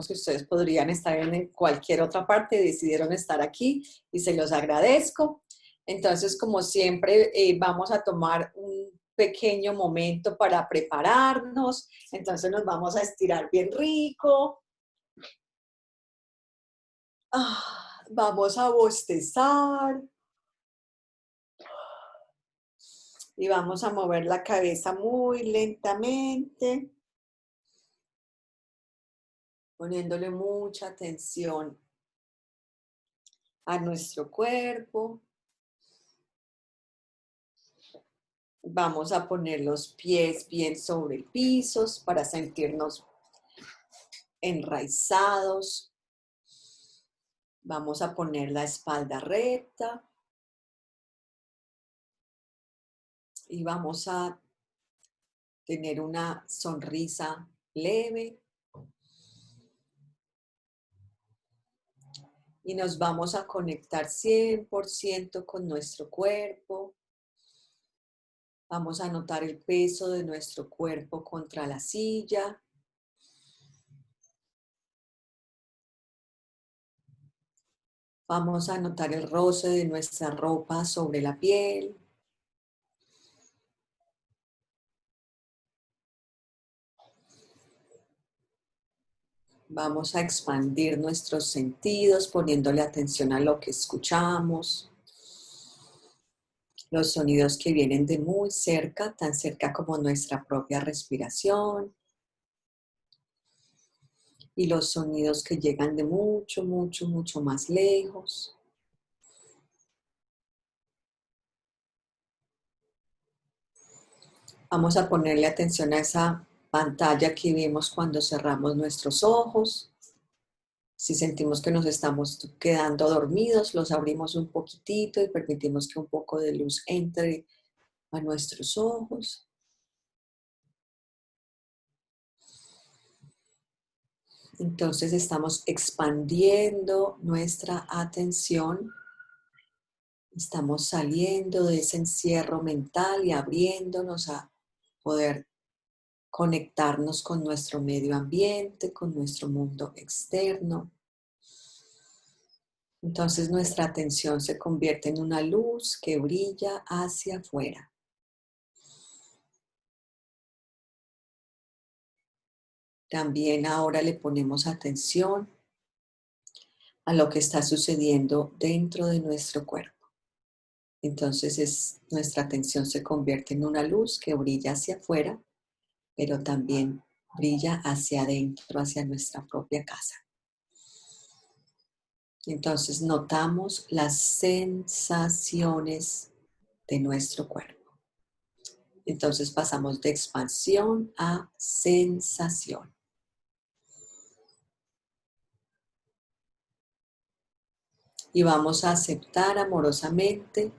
que ustedes podrían estar en cualquier otra parte, decidieron estar aquí y se los agradezco. Entonces, como siempre, vamos a tomar un pequeño momento para prepararnos. Entonces nos vamos a estirar bien rico. Vamos a bostezar. Y vamos a mover la cabeza muy lentamente, poniéndole mucha atención a nuestro cuerpo. Vamos a poner los pies bien sobre el piso para sentirnos enraizados. Vamos a poner la espalda recta. Y vamos a tener una sonrisa leve. Y nos vamos a conectar 100% con nuestro cuerpo. Vamos a notar el peso de nuestro cuerpo contra la silla. Vamos a notar el roce de nuestra ropa sobre la piel. Vamos a expandir nuestros sentidos poniéndole atención a lo que escuchamos. Los sonidos que vienen de muy cerca, tan cerca como nuestra propia respiración. Y los sonidos que llegan de mucho, mucho, mucho más lejos. Vamos a ponerle atención a esa pantalla que vemos cuando cerramos nuestros ojos. Si sentimos que nos estamos quedando dormidos, los abrimos un poquitito y permitimos que un poco de luz entre a nuestros ojos. Entonces estamos expandiendo nuestra atención. Estamos saliendo de ese encierro mental y abriéndonos a poder conectarnos con nuestro medio ambiente, con nuestro mundo externo. Entonces nuestra atención se convierte en una luz que brilla hacia afuera. También ahora le ponemos atención a lo que está sucediendo dentro de nuestro cuerpo. Entonces nuestra atención se convierte en una luz que brilla hacia afuera, pero también brilla hacia adentro, hacia nuestra propia casa. Entonces notamos las sensaciones de nuestro cuerpo. Entonces pasamos de expansión a sensación. Y vamos a aceptar amorosamente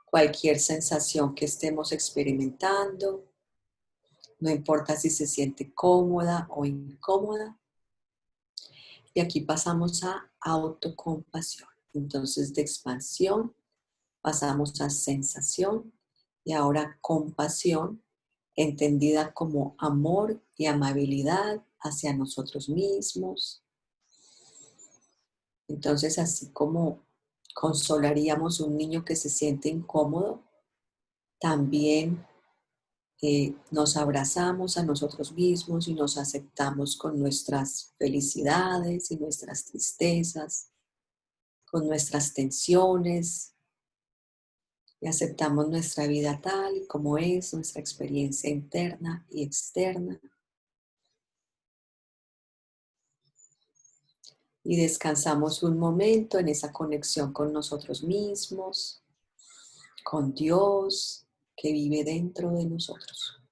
cualquier sensación que estemos experimentando. No importa si se siente cómoda o incómoda. Y aquí pasamos a autocompasión. Entonces de expansión pasamos a sensación y ahora compasión, entendida como amor y amabilidad hacia nosotros mismos. Entonces, así como consolaríamos a un niño que se siente incómodo, también nos abrazamos a nosotros mismos y nos aceptamos con nuestras felicidades y nuestras tristezas, con nuestras tensiones, y aceptamos nuestra vida tal y como es, nuestra experiencia interna y externa. Y descansamos un momento en esa conexión con nosotros mismos, con Dios que vive dentro de nosotros.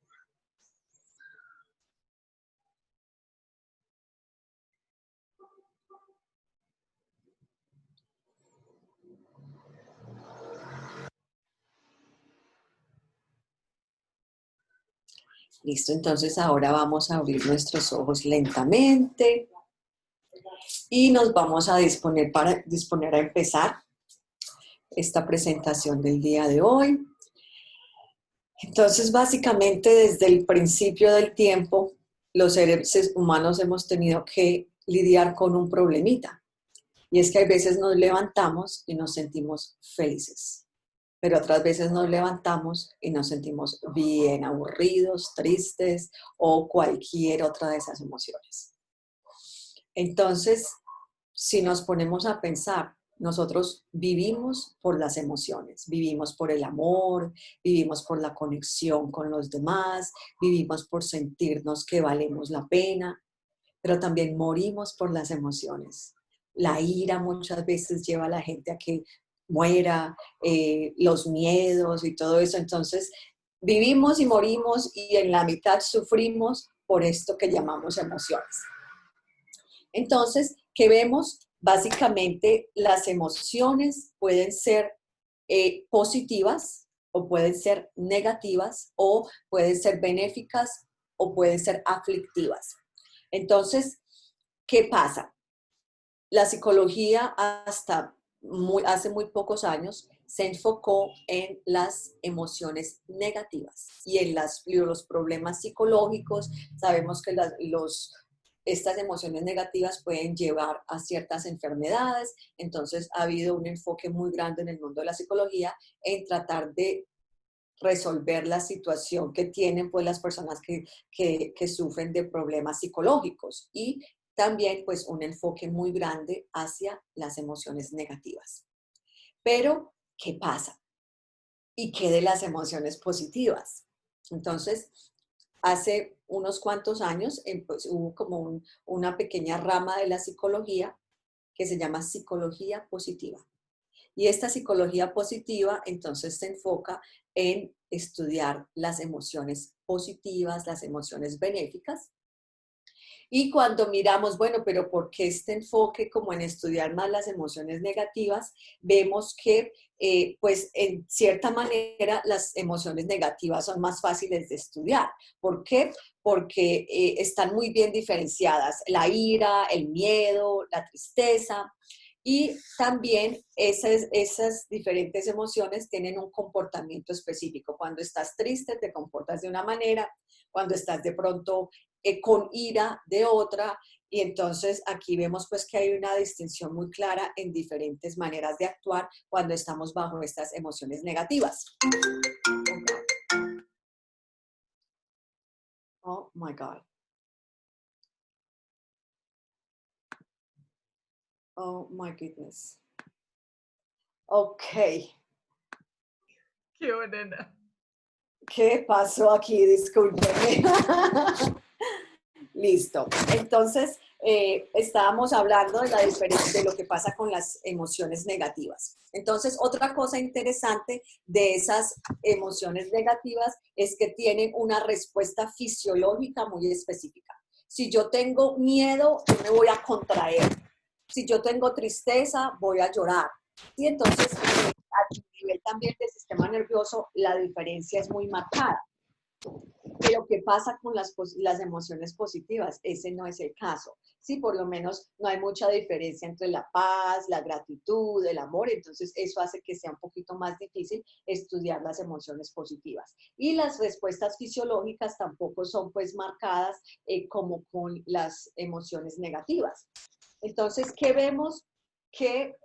Listo, entonces ahora vamos a abrir nuestros ojos lentamente y nos vamos a disponer a empezar esta presentación del día de hoy. Entonces, básicamente, desde el principio del tiempo, los seres humanos hemos tenido que lidiar con un problemita. Y es que hay veces nos levantamos y nos sentimos felices, pero otras veces nos levantamos y nos sentimos bien aburridos, tristes o cualquier otra de esas emociones. Entonces, si nos ponemos a pensar, nosotros vivimos por las emociones, vivimos por el amor, vivimos por la conexión con los demás, vivimos por sentirnos que valemos la pena, pero también morimos por las emociones. La ira muchas veces lleva a la gente a que muera, los miedos y todo eso. Entonces, vivimos y morimos y en la mitad sufrimos por esto que llamamos emociones. Entonces, ¿qué vemos? Básicamente, las emociones pueden ser positivas o pueden ser negativas o pueden ser benéficas o pueden ser aflictivas. Entonces, ¿qué pasa? La psicología hace muy pocos años se enfocó en las emociones negativas y en los problemas psicológicos. Sabemos que estas emociones negativas pueden llevar a ciertas enfermedades, entonces ha habido un enfoque muy grande en el mundo de la psicología en tratar de resolver la situación que tienen pues las personas que sufren de problemas psicológicos y también pues un enfoque muy grande hacia las emociones negativas. Pero, ¿qué pasa? ¿Y qué de las emociones positivas? Entonces, hace unos cuantos años pues, hubo como una pequeña rama de la psicología que se llama psicología positiva. Y esta psicología positiva entonces se enfoca en estudiar las emociones positivas, las emociones benéficas. Y cuando miramos, bueno, pero ¿por qué este enfoque como en estudiar más las emociones negativas? Vemos que, pues, en cierta manera las emociones negativas son más fáciles de estudiar. ¿Por qué? Porque están muy bien diferenciadas. La ira, el miedo, la tristeza. Y también esas diferentes emociones tienen un comportamiento específico. Cuando estás triste, te comportas de una manera. Cuando estás de pronto con ira de otra. Y entonces aquí vemos pues que hay una distinción muy clara en diferentes maneras de actuar cuando estamos bajo estas emociones negativas. Oh my God. Oh my goodness. Ok. Qué buena. ¿Qué pasó aquí? Discúlpeme. Listo. Entonces, estábamos hablando de la diferencia de lo que pasa con las emociones negativas. Entonces, otra cosa interesante de esas emociones negativas es que tienen una respuesta fisiológica muy específica. Si yo tengo miedo, yo me voy a contraer. Si yo tengo tristeza, voy a llorar. Y entonces, a nivel también del sistema nervioso, la diferencia es muy marcada. Pero ¿qué pasa con las emociones positivas? Ese no es el caso. Sí, por lo menos no hay mucha diferencia entre la paz, la gratitud, el amor, entonces eso hace que sea un poquito más difícil estudiar las emociones positivas. Y las respuestas fisiológicas tampoco son pues marcadas como con las emociones negativas. Entonces, ¿qué vemos? Que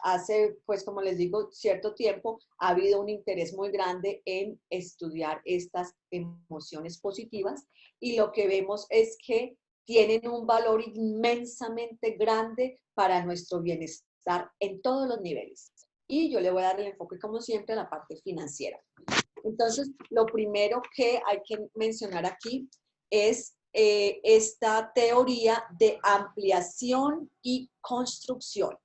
hace, pues como les digo, cierto tiempo ha habido un interés muy grande en estudiar estas emociones positivas y lo que vemos es que tienen un valor inmensamente grande para nuestro bienestar en todos los niveles. Y yo le voy a dar el enfoque, como siempre, a la parte financiera. Entonces, lo primero que hay que mencionar aquí es esta teoría de ampliación y construcción.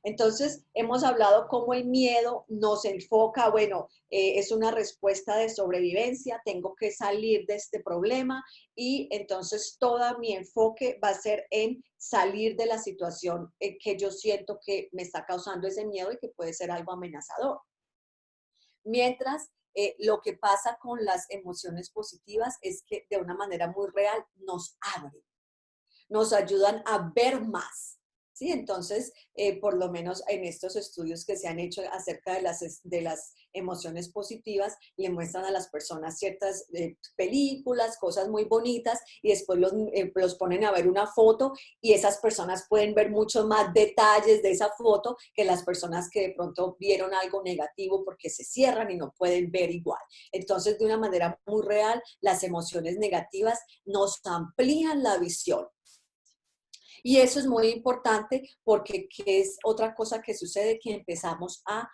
Entonces, hemos hablado cómo el miedo nos enfoca, bueno, es una respuesta de sobrevivencia, tengo que salir de este problema y entonces todo mi enfoque va a ser en salir de la situación que yo siento que me está causando ese miedo y que puede ser algo amenazador. Mientras lo que pasa con las emociones positivas es que de una manera muy real nos abren, nos ayudan a ver más. ¿sí? Entonces, por lo menos en estos estudios que se han hecho acerca de las emociones positivas, le muestran a las personas ciertas películas, cosas muy bonitas, y después los ponen a ver una foto, y esas personas pueden ver muchos más detalles de esa foto que las personas que de pronto vieron algo negativo porque se cierran y no pueden ver igual. Entonces, de una manera muy real, las emociones negativas nos amplían la visión. Y eso es muy importante porque ¿qué es otra cosa que sucede? Que empezamos a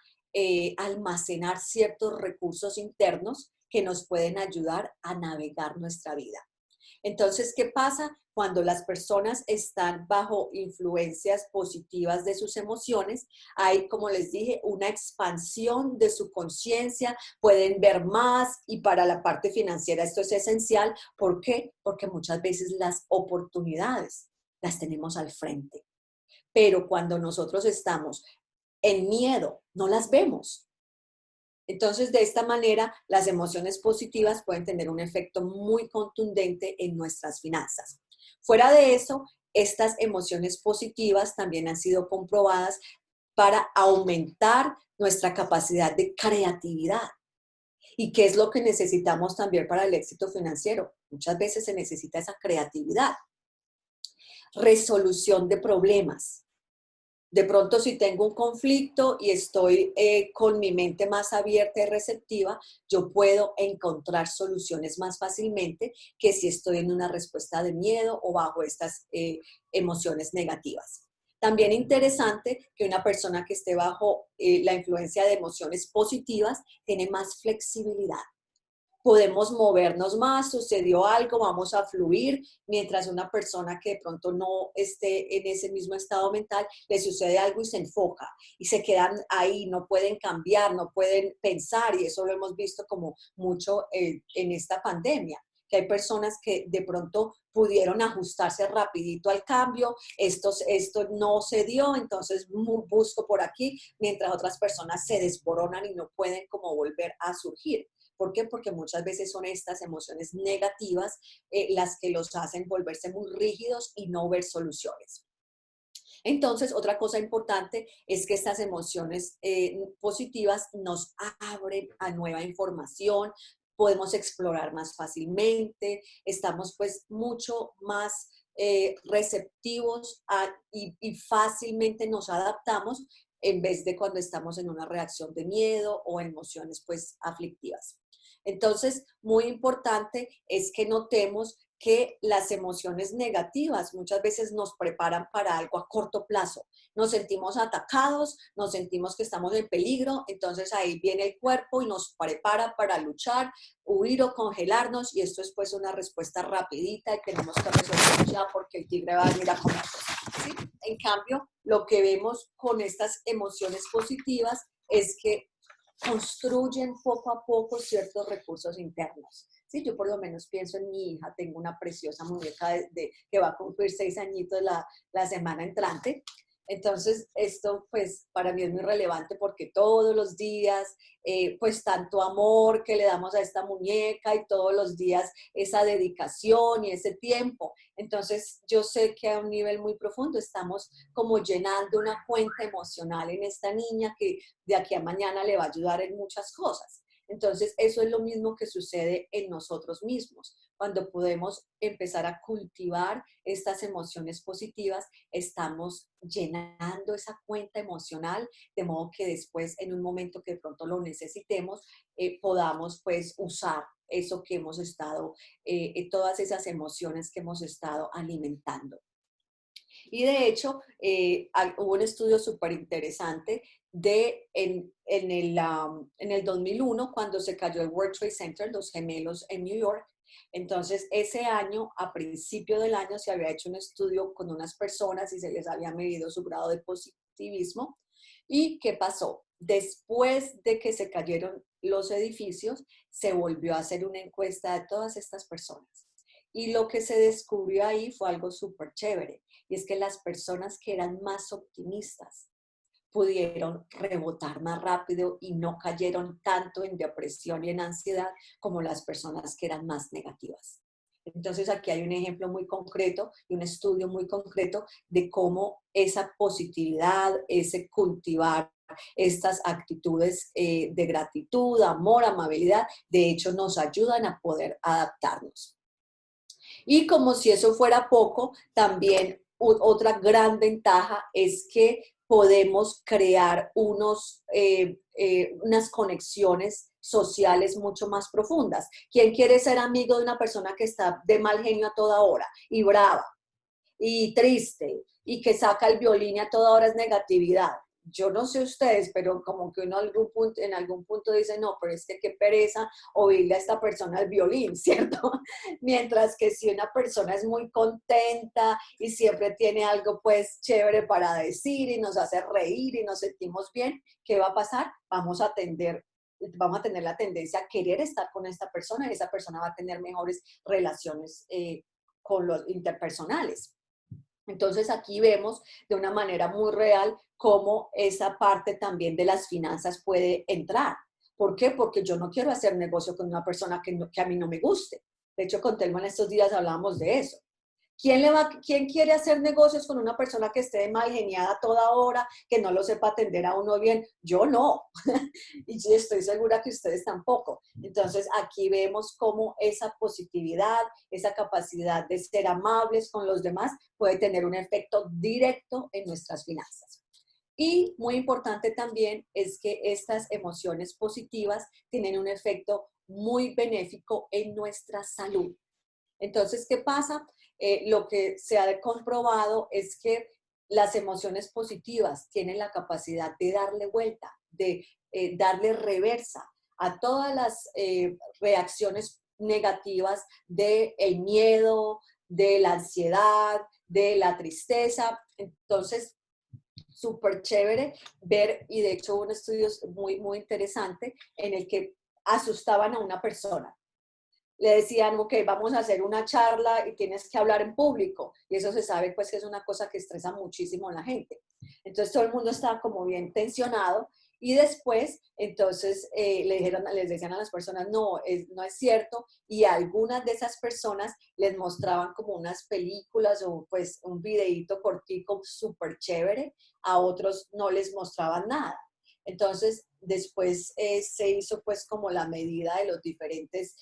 almacenar ciertos recursos internos que nos pueden ayudar a navegar nuestra vida. Entonces, ¿qué pasa? Cuando las personas están bajo influencias positivas de sus emociones, hay, como les dije, una expansión de su conciencia, pueden ver más, y para la parte financiera esto es esencial. ¿Por qué? Porque muchas veces las oportunidades las tenemos al frente, pero cuando nosotros estamos en miedo, no las vemos. Entonces, de esta manera, las emociones positivas pueden tener un efecto muy contundente en nuestras finanzas. Fuera de eso, estas emociones positivas también han sido comprobadas para aumentar nuestra capacidad de creatividad. ¿Y qué es lo que necesitamos también para el éxito financiero? Muchas veces se necesita esa creatividad, resolución de problemas. De pronto, si tengo un conflicto y estoy con mi mente más abierta y receptiva, yo puedo encontrar soluciones más fácilmente que si estoy en una respuesta de miedo o bajo estas emociones negativas. También interesante que una persona que esté bajo la influencia de emociones positivas tiene más flexibilidad. Podemos movernos más, sucedió algo, vamos a fluir, mientras una persona que de pronto no esté en ese mismo estado mental, le sucede algo y se enfoca y se quedan ahí, no pueden cambiar, no pueden pensar, y eso lo hemos visto como mucho en esta pandemia, que hay personas que de pronto pudieron ajustarse rapidito al cambio, esto no se dio, entonces busco por aquí, mientras otras personas se desboronan y no pueden como volver a surgir. ¿Por qué? Porque muchas veces son estas emociones negativas las que los hacen volverse muy rígidos y no ver soluciones. Entonces, otra cosa importante es que estas emociones positivas nos abren a nueva información, podemos explorar más fácilmente, estamos pues mucho más receptivos y fácilmente nos adaptamos en vez de cuando estamos en una reacción de miedo o emociones pues aflictivas. Entonces, muy importante es que notemos que las emociones negativas muchas veces nos preparan para algo a corto plazo. Nos sentimos atacados, nos sentimos que estamos en peligro, entonces ahí viene el cuerpo y nos prepara para luchar, huir o congelarnos, y esto es pues una respuesta rapidita y tenemos que resolver ya porque el tigre va a venir a comernos, ¿sí? En cambio, lo que vemos con estas emociones positivas es que construyen poco a poco ciertos recursos internos. Sí, yo por lo menos pienso en mi hija, tengo una preciosa muñeca que va a cumplir 6 añitos la semana entrante. Entonces, esto pues para mí es muy relevante porque todos los días, pues tanto amor que le damos a esta muñeca y todos los días esa dedicación y ese tiempo. Entonces, yo sé que a un nivel muy profundo estamos como llenando una cuenta emocional en esta niña que de aquí a mañana le va a ayudar en muchas cosas. Entonces, eso es lo mismo que sucede en nosotros mismos. Cuando podemos empezar a cultivar estas emociones positivas, estamos llenando esa cuenta emocional, de modo que después, en un momento que de pronto lo necesitemos, podamos pues usar eso que hemos estado, todas esas emociones que hemos estado alimentando. Y de hecho, hubo un estudio súper interesante en el 2001, cuando se cayó el World Trade Center, los gemelos en New York. Entonces, ese año, a principio del año, se había hecho un estudio con unas personas y se les había medido su grado de positivismo. ¿Y qué pasó? Después de que se cayeron los edificios, se volvió a hacer una encuesta de todas estas personas. Y lo que se descubrió ahí fue algo súper chévere, y es que las personas que eran más optimistas pudieron rebotar más rápido y no cayeron tanto en depresión y en ansiedad como las personas que eran más negativas. Entonces aquí hay un ejemplo muy concreto y un estudio muy concreto de cómo esa positividad, ese cultivar estas actitudes de gratitud, amor, amabilidad, de hecho nos ayudan a poder adaptarnos. Y como si eso fuera poco, también otra gran ventaja es que podemos crear unas conexiones sociales mucho más profundas. ¿Quién quiere ser amigo de una persona que está de mal genio a toda hora y brava y triste y que saca el violín y a toda hora es negatividad? Yo no sé ustedes, pero como que uno en algún punto dice, no, pero es que qué pereza oírle a esta persona el violín, ¿cierto? Mientras que si una persona es muy contenta y siempre tiene algo pues chévere para decir y nos hace reír y nos sentimos bien, ¿qué va a pasar? Vamos a tener la tendencia a querer estar con esta persona y esa persona va a tener mejores relaciones con los interpersonales. Entonces aquí vemos de una manera muy real cómo esa parte también de las finanzas puede entrar. ¿Por qué? Porque yo no quiero hacer negocio con una persona que a mí no me guste. De hecho, con Telma en estos días hablábamos de eso. ¿Quién quiere hacer negocios con una persona que esté mal geniada toda hora, que no lo sepa atender a uno bien? Yo no. Y sí, estoy segura que ustedes tampoco. Entonces, aquí vemos cómo esa positividad, esa capacidad de ser amables con los demás puede tener un efecto directo en nuestras finanzas. Y muy importante también es que estas emociones positivas tienen un efecto muy benéfico en nuestra salud. Entonces, ¿qué pasa? Lo que se ha comprobado es que las emociones positivas tienen la capacidad de darle vuelta, de darle reversa a todas las reacciones negativas del miedo, de la ansiedad, de la tristeza. Entonces, súper chévere ver, y de hecho un estudio muy, muy interesante en el que asustaban a una persona. Le decían, ok, vamos a hacer una charla y tienes que hablar en público. Y eso se sabe pues que es una cosa que estresa muchísimo a la gente. Entonces todo el mundo estaba como bien tensionado y después entonces les decían a las personas, no, no es cierto. Y algunas de esas personas les mostraban como unas películas o pues un videíto cortico súper chévere. A otros no les mostraban nada. Entonces, después se hizo pues como la medida de los diferentes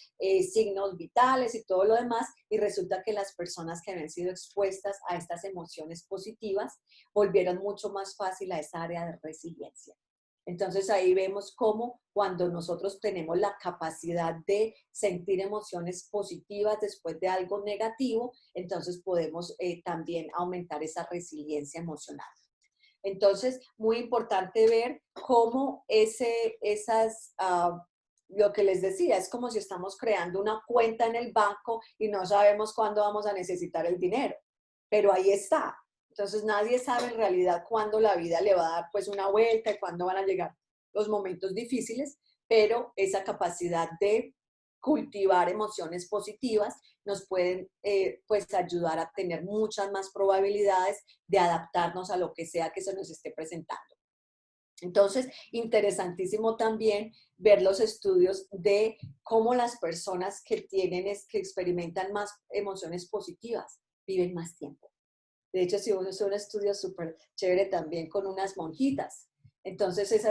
signos vitales y todo lo demás, y resulta que las personas que habían sido expuestas a estas emociones positivas volvieron mucho más fácil a esa área de resiliencia. Entonces ahí vemos cómo cuando nosotros tenemos la capacidad de sentir emociones positivas después de algo negativo, entonces podemos también aumentar esa resiliencia emocional. Entonces, muy importante ver cómo lo que les decía, es como si estamos creando una cuenta en el banco y no sabemos cuándo vamos a necesitar el dinero, pero ahí está. Entonces, nadie sabe en realidad cuándo la vida le va a dar pues una vuelta y cuándo van a llegar los momentos difíciles, pero esa capacidad de cultivar emociones positivas nos pueden pues ayudar a tener muchas más probabilidades de adaptarnos a lo que sea que se nos esté presentando. Entonces, interesantísimo también ver los estudios de cómo las personas que que experimentan más emociones positivas viven más tiempo. De hecho, sí, es un estudio súper chévere también con unas monjitas. Entonces,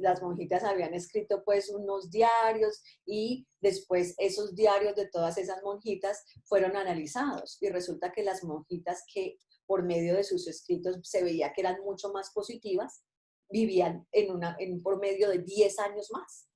las monjitas habían escrito pues unos diarios y después esos diarios de todas esas monjitas fueron analizados y resulta que las monjitas que por medio de sus escritos se veía que eran mucho más positivas, vivían en un promedio de 10 años más.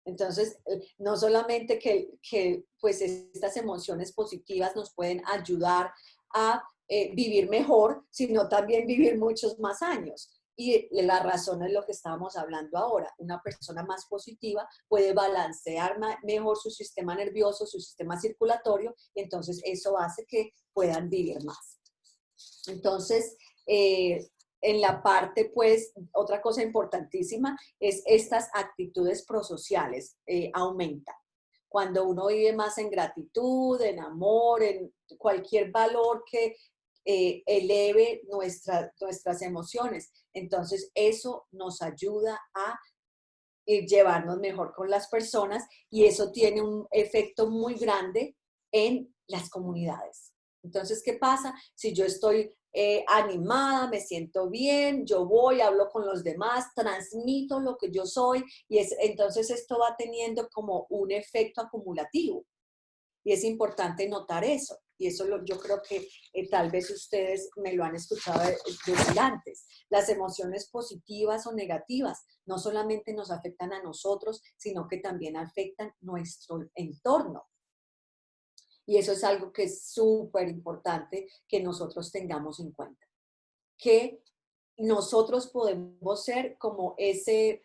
Entonces, no solamente que pues estas emociones positivas nos pueden ayudar a vivir mejor, sino también vivir muchos más años. Y la razón es lo que estábamos hablando ahora. Una persona más positiva puede balancear mejor su sistema nervioso, su sistema circulatorio, y entonces eso hace que puedan vivir más. Entonces, en la parte, pues, otra cosa importantísima es estas actitudes prosociales aumentan. Cuando uno vive más en gratitud, en amor, en cualquier valor que eleve nuestras emociones, entonces eso nos ayuda a llevarnos mejor con las personas y eso tiene un efecto muy grande en las comunidades. Entonces, ¿qué pasa? Si yo estoy animada, me siento bien, yo voy, hablo con los demás, transmito lo que yo soy y entonces esto va teniendo como un efecto acumulativo. Y es importante notar eso. Y eso yo creo que tal vez ustedes me lo han escuchado decir antes. Las emociones positivas o negativas no solamente nos afectan a nosotros, sino que también afectan nuestro entorno. Y eso es algo que es súper importante que nosotros tengamos en cuenta. Que nosotros podemos ser como esa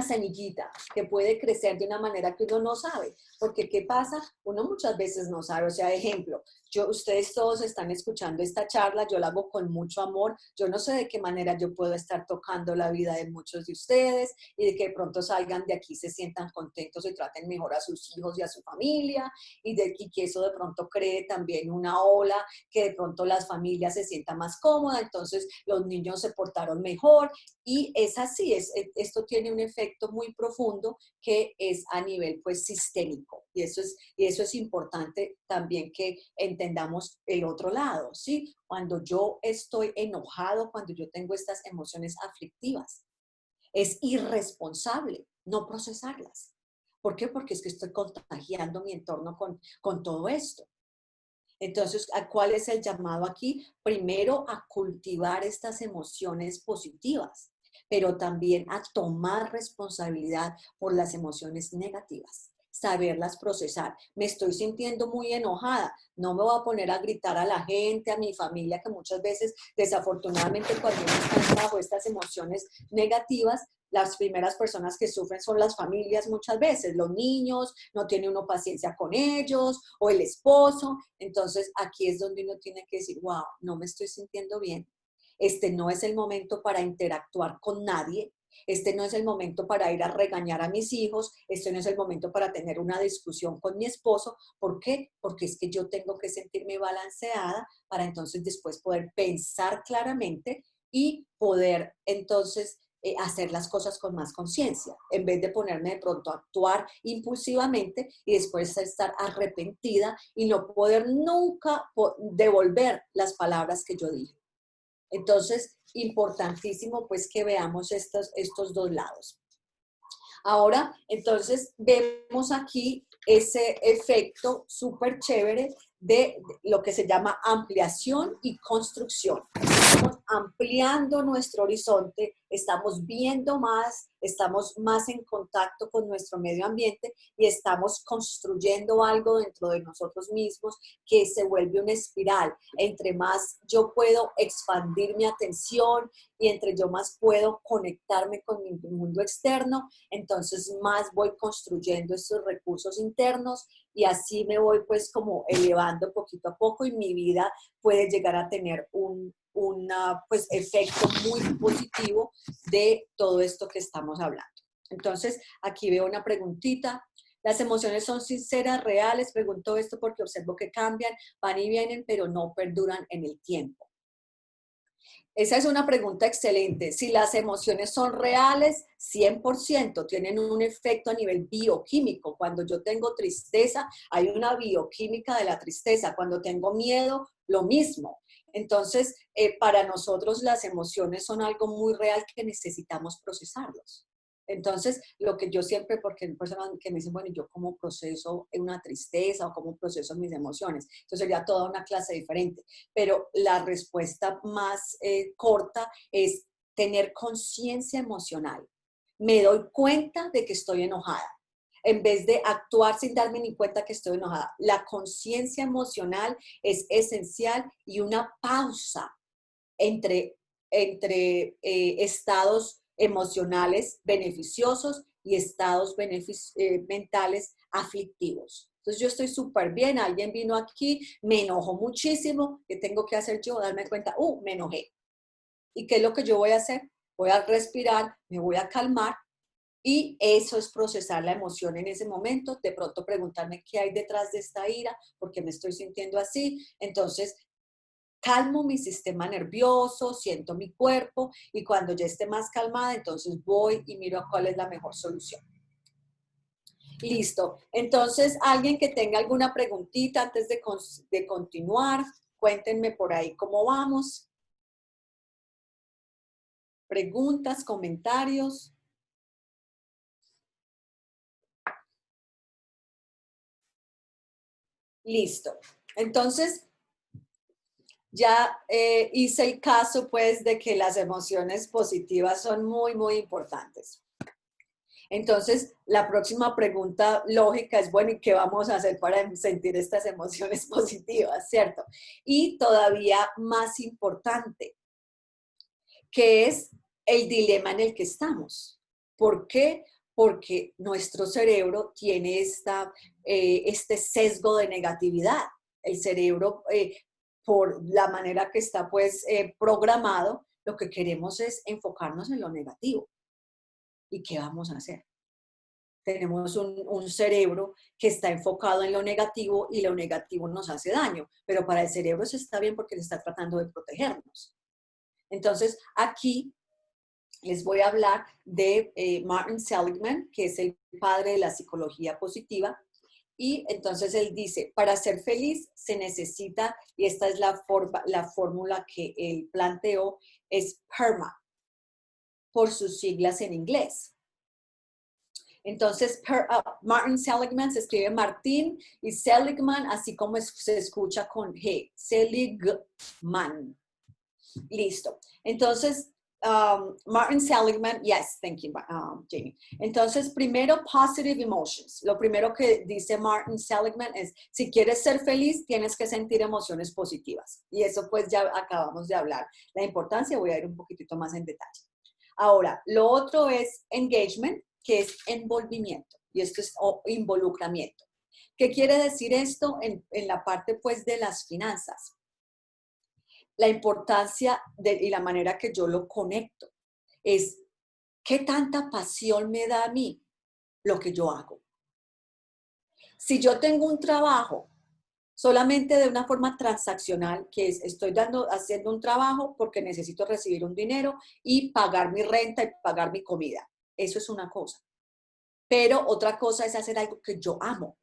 semillita que puede crecer de una manera que uno no sabe. Porque ¿qué pasa? Uno muchas veces no sabe. O sea, ejemplo, ustedes todos están escuchando esta charla, yo la hago con mucho amor. Yo no sé de qué manera yo puedo estar tocando la vida de muchos de ustedes y de que de pronto salgan de aquí, se sientan contentos y traten mejor a sus hijos y a su familia y que eso de pronto cree también una ola, que de pronto las familias se sientan más cómodas, entonces los niños se portaron mejor y es así, esto tiene un efecto muy profundo que es a nivel pues sistémico y eso es importante también que entendamos el otro lado, ¿sí? Cuando yo estoy enojado, cuando yo tengo estas emociones aflictivas, es irresponsable no procesarlas. ¿Por qué? Porque es que estoy contagiando mi entorno con todo esto. Entonces, ¿cuál es el llamado aquí? Primero, a cultivar estas emociones positivas, pero también a tomar responsabilidad por las emociones negativas, saberlas procesar. Me estoy sintiendo muy enojada, no me voy a poner a gritar a la gente, a mi familia, que muchas veces, desafortunadamente, cuando uno está bajo estas emociones negativas, las primeras personas que sufren son las familias muchas veces, los niños, no tiene uno paciencia con ellos, o el esposo. Entonces aquí es donde uno tiene que decir, wow, no me estoy sintiendo bien. Este no es el momento para interactuar con nadie. Este no es el momento para ir a regañar a mis hijos. Este no es el momento para tener una discusión con mi esposo. ¿Por qué? Porque es que yo tengo que sentirme balanceada para entonces después poder pensar claramente y poder entonces hacer las cosas con más conciencia, en vez de ponerme de pronto a actuar impulsivamente y después estar arrepentida y no poder nunca devolver las palabras que yo dije. Entonces, importantísimo pues que veamos estos dos lados. Ahora, entonces, vemos aquí ese efecto súper chévere de lo que se llama ampliación y construcción. Estamos ampliando nuestro horizonte, estamos viendo más, estamos más en contacto con nuestro medio ambiente y estamos construyendo algo dentro de nosotros mismos que se vuelve una espiral. Entre más yo puedo expandir mi atención y entre yo más puedo conectarme con mi mundo externo, entonces más voy construyendo estos recursos internos y así me voy pues como elevando poquito a poco y mi vida puede llegar a tener un pues, efecto muy positivo de todo esto que estamos hablando. Entonces, aquí veo una preguntita. ¿Las emociones son sinceras, reales? Pregunto esto porque observo que cambian, van y vienen, pero no perduran en el tiempo. Esa es una pregunta excelente. Si las emociones son reales, 100% tienen un efecto a nivel bioquímico. Cuando yo tengo tristeza, hay una bioquímica de la tristeza. Cuando tengo miedo, lo mismo. Entonces, para nosotros las emociones son algo muy real que necesitamos procesarlos. Entonces, lo que yo siempre, porque hay personas que me dicen, bueno, ¿yo cómo proceso una tristeza o cómo proceso mis emociones? Entonces, sería toda una clase diferente. Pero la respuesta más corta es tener conciencia emocional. Me doy cuenta de que estoy enojada, en vez de actuar sin darme ni cuenta que estoy enojada. La conciencia emocional es esencial y una pausa entre estados emocionales beneficiosos y estados mentales aflictivos. Entonces yo estoy súper bien, alguien vino aquí, me enojó muchísimo, ¿qué tengo que hacer yo? Darme cuenta, me enojé. ¿Y qué es lo que yo voy a hacer? Voy a respirar, me voy a calmar y eso es procesar la emoción en ese momento, de pronto preguntarme qué hay detrás de esta ira, por qué me estoy sintiendo así. Entonces, calmo mi sistema nervioso, siento mi cuerpo y cuando ya esté más calmada, entonces voy y miro cuál es la mejor solución. Listo. Entonces, alguien que tenga alguna preguntita antes de continuar, cuéntenme por ahí cómo vamos. Preguntas, comentarios. Listo. Entonces, ya hice el caso, pues, de que las emociones positivas son muy, muy importantes. Entonces, la próxima pregunta lógica es, bueno, ¿y qué vamos a hacer para sentir estas emociones positivas, cierto? Y todavía más importante, que es el dilema en el que estamos. ¿Por qué? Porque nuestro cerebro tiene este sesgo de negatividad. El cerebro, por la manera que está pues programado, lo que queremos es enfocarnos en lo negativo. ¿Y qué vamos a hacer? Tenemos un cerebro que está enfocado en lo negativo y lo negativo nos hace daño, pero para el cerebro eso está bien porque está tratando de protegernos. Entonces, aquí les voy a hablar de Martin Seligman, que es el padre de la psicología positiva. Y entonces él dice, para ser feliz se necesita, y esta es la fórmula que él planteó, es PERMA, por sus siglas en inglés. Entonces, Martin Seligman se escribe Martín y Seligman, así como se escucha con G, Seligman. Listo. Entonces, Martin Seligman, yes, thank you, Jamie. Entonces, primero, positive emotions. Lo primero que dice Martin Seligman es, si quieres ser feliz, tienes que sentir emociones positivas. Y eso pues ya acabamos de hablar. La importancia, voy a ir un poquitito más en detalle. Ahora, lo otro es engagement, que es envolvimiento. Y esto es involucramiento. ¿Qué quiere decir esto en la parte pues de las finanzas? La importancia y la manera que yo lo conecto es qué tanta pasión me da a mí lo que yo hago. Si yo tengo un trabajo solamente de una forma transaccional, que es estoy haciendo un trabajo porque necesito recibir un dinero y pagar mi renta y pagar mi comida, eso es una cosa. Pero otra cosa es hacer algo que yo amo.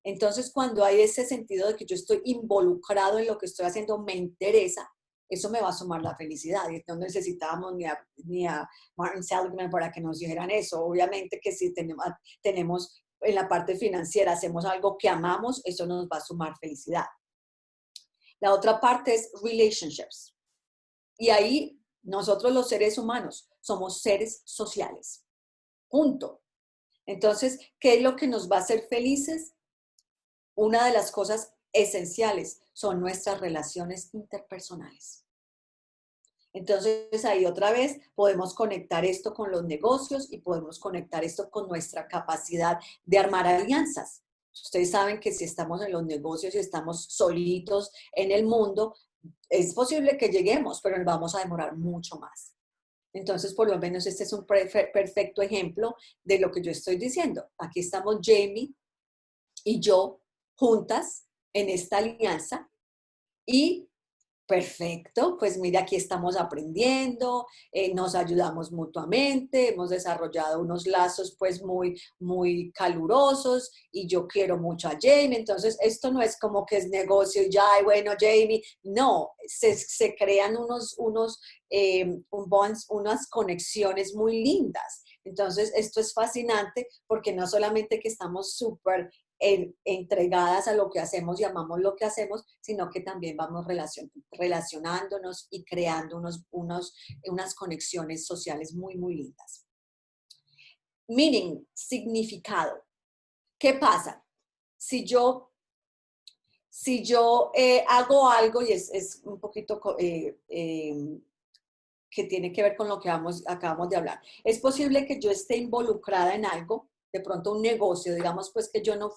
Entonces, cuando hay ese sentido de que yo estoy involucrado en lo que estoy haciendo, me interesa, eso me va a sumar la felicidad. Y no necesitábamos ni a Martin Seligman para que nos dijeran eso. Obviamente que si tenemos en la parte financiera, hacemos algo que amamos, eso nos va a sumar felicidad. La otra parte es relationships. Y ahí nosotros los seres humanos somos seres sociales. Punto. Entonces, ¿qué es lo que nos va a hacer felices? Una de las cosas esenciales son nuestras relaciones interpersonales. Entonces, ahí otra vez podemos conectar esto con los negocios y podemos conectar esto con nuestra capacidad de armar alianzas. Ustedes saben que si estamos en los negocios y estamos solitos en el mundo, es posible que lleguemos, pero nos vamos a demorar mucho más. Entonces, por lo menos este es un perfecto ejemplo de lo que yo estoy diciendo. Aquí estamos Jamie y yo juntas en esta alianza y perfecto, pues mira, aquí estamos aprendiendo, nos ayudamos mutuamente, hemos desarrollado unos lazos pues muy, muy calurosos y yo quiero mucho a Jamie, entonces esto no es como que es negocio y ya, y bueno, Jamie, no, se crean bonds, unas conexiones muy lindas. Entonces, esto es fascinante porque no solamente que estamos súper entregadas a lo que hacemos y amamos lo que hacemos, sino que también vamos relacionándonos y creando unas conexiones sociales muy, muy lindas. Meaning, significado. ¿Qué pasa? Si yo hago algo, y es un poquito que tiene que ver con lo que acabamos de hablar, es posible que yo esté involucrada en algo, de pronto un negocio, digamos pues que yo no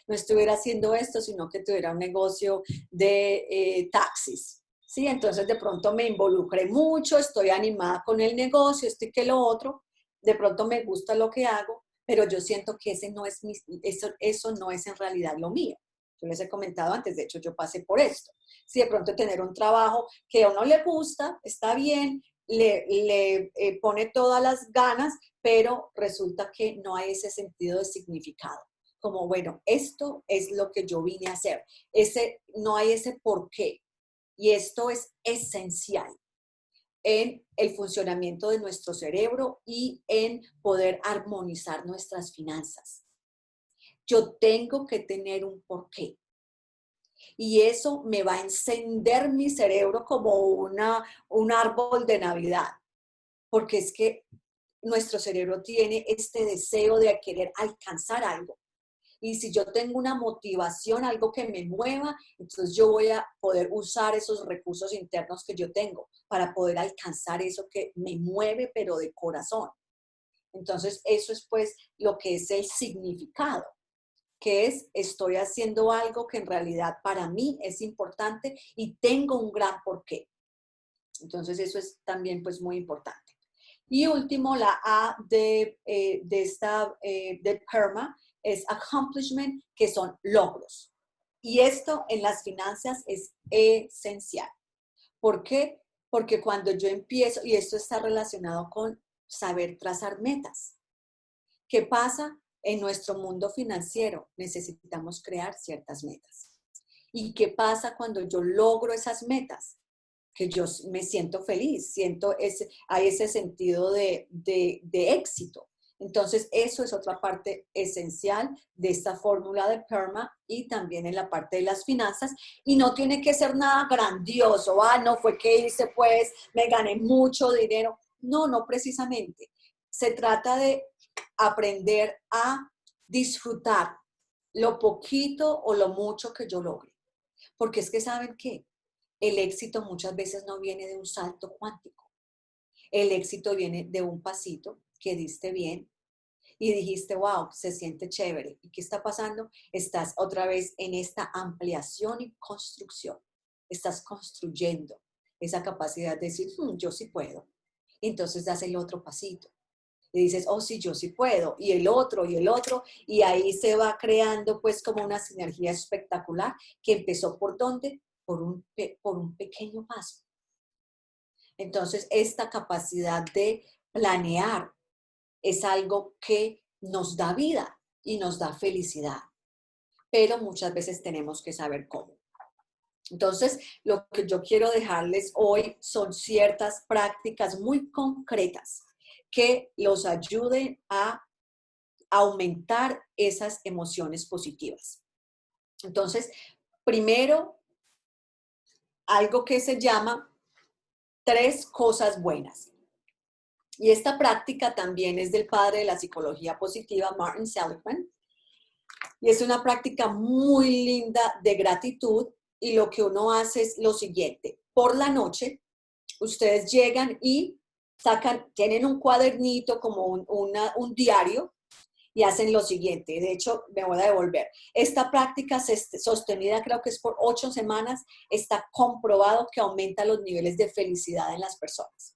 estuviera haciendo esto, sino que tuviera un negocio de taxis, ¿sí? Entonces de pronto me involucré mucho, estoy animada con el negocio, esto y que lo otro, de pronto me gusta lo que hago, pero yo siento que eso no es en realidad lo mío. Yo les he comentado antes, de hecho yo pasé por esto. Si de pronto tener un trabajo que a uno le gusta, está bien, le pone todas las ganas, pero resulta que no hay ese sentido de significado. Como, bueno, esto es lo que yo vine a hacer. No hay ese por qué. Y esto es esencial en el funcionamiento de nuestro cerebro y en poder armonizar nuestras finanzas. Yo tengo que tener un porqué. Y eso me va a encender mi cerebro como un árbol de Navidad. Porque es que nuestro cerebro tiene este deseo de querer alcanzar algo. Y si yo tengo una motivación, algo que me mueva, entonces yo voy a poder usar esos recursos internos que yo tengo para poder alcanzar eso que me mueve, pero de corazón. Entonces, eso es pues lo que es el significado, que es estoy haciendo algo que en realidad para mí es importante y tengo un gran porqué. Entonces, eso es también pues muy importante. Y último, la A de PERMA es accomplishment, que son logros. Y esto en las finanzas es esencial. ¿Por qué? Porque cuando yo empiezo, y esto está relacionado con saber trazar metas. ¿Qué pasa? En nuestro mundo financiero necesitamos crear ciertas metas. ¿Y qué pasa cuando yo logro esas metas? Que yo me siento feliz, hay ese sentido de éxito. Entonces, eso es otra parte esencial de esta fórmula de PERMA y también en la parte de las finanzas. Y no tiene que ser nada grandioso. No fue que hice, pues, me gané mucho dinero. No, no precisamente. Se trata de aprender a disfrutar lo poquito o lo mucho que yo logre. Porque es que, ¿saben qué? El éxito muchas veces no viene de un salto cuántico. El éxito viene de un pasito que diste bien y dijiste, wow, se siente chévere. ¿Y qué está pasando? Estás otra vez en esta ampliación y construcción. Estás construyendo esa capacidad de decir, yo sí puedo. Entonces das el otro pasito. Y dices, oh, sí, yo sí puedo. Y el otro, y el otro. Y ahí se va creando pues como una sinergia espectacular que empezó ¿por dónde? Por un pequeño paso. Entonces, esta capacidad de planear es algo que nos da vida y nos da felicidad, pero muchas veces tenemos que saber cómo. Entonces, lo que yo quiero dejarles hoy son ciertas prácticas muy concretas que los ayuden a aumentar esas emociones positivas. Entonces, primero, algo que se llama 3 cosas buenas. Y esta práctica también es del padre de la psicología positiva, Martin Seligman. Y es una práctica muy linda de gratitud. Y lo que uno hace es lo siguiente. Por la noche, ustedes llegan y tienen un cuadernito como un diario y hacen lo siguiente. De hecho, me voy a devolver. Esta práctica sostenida, creo que es por 8 semanas, está comprobado que aumenta los niveles de felicidad en las personas.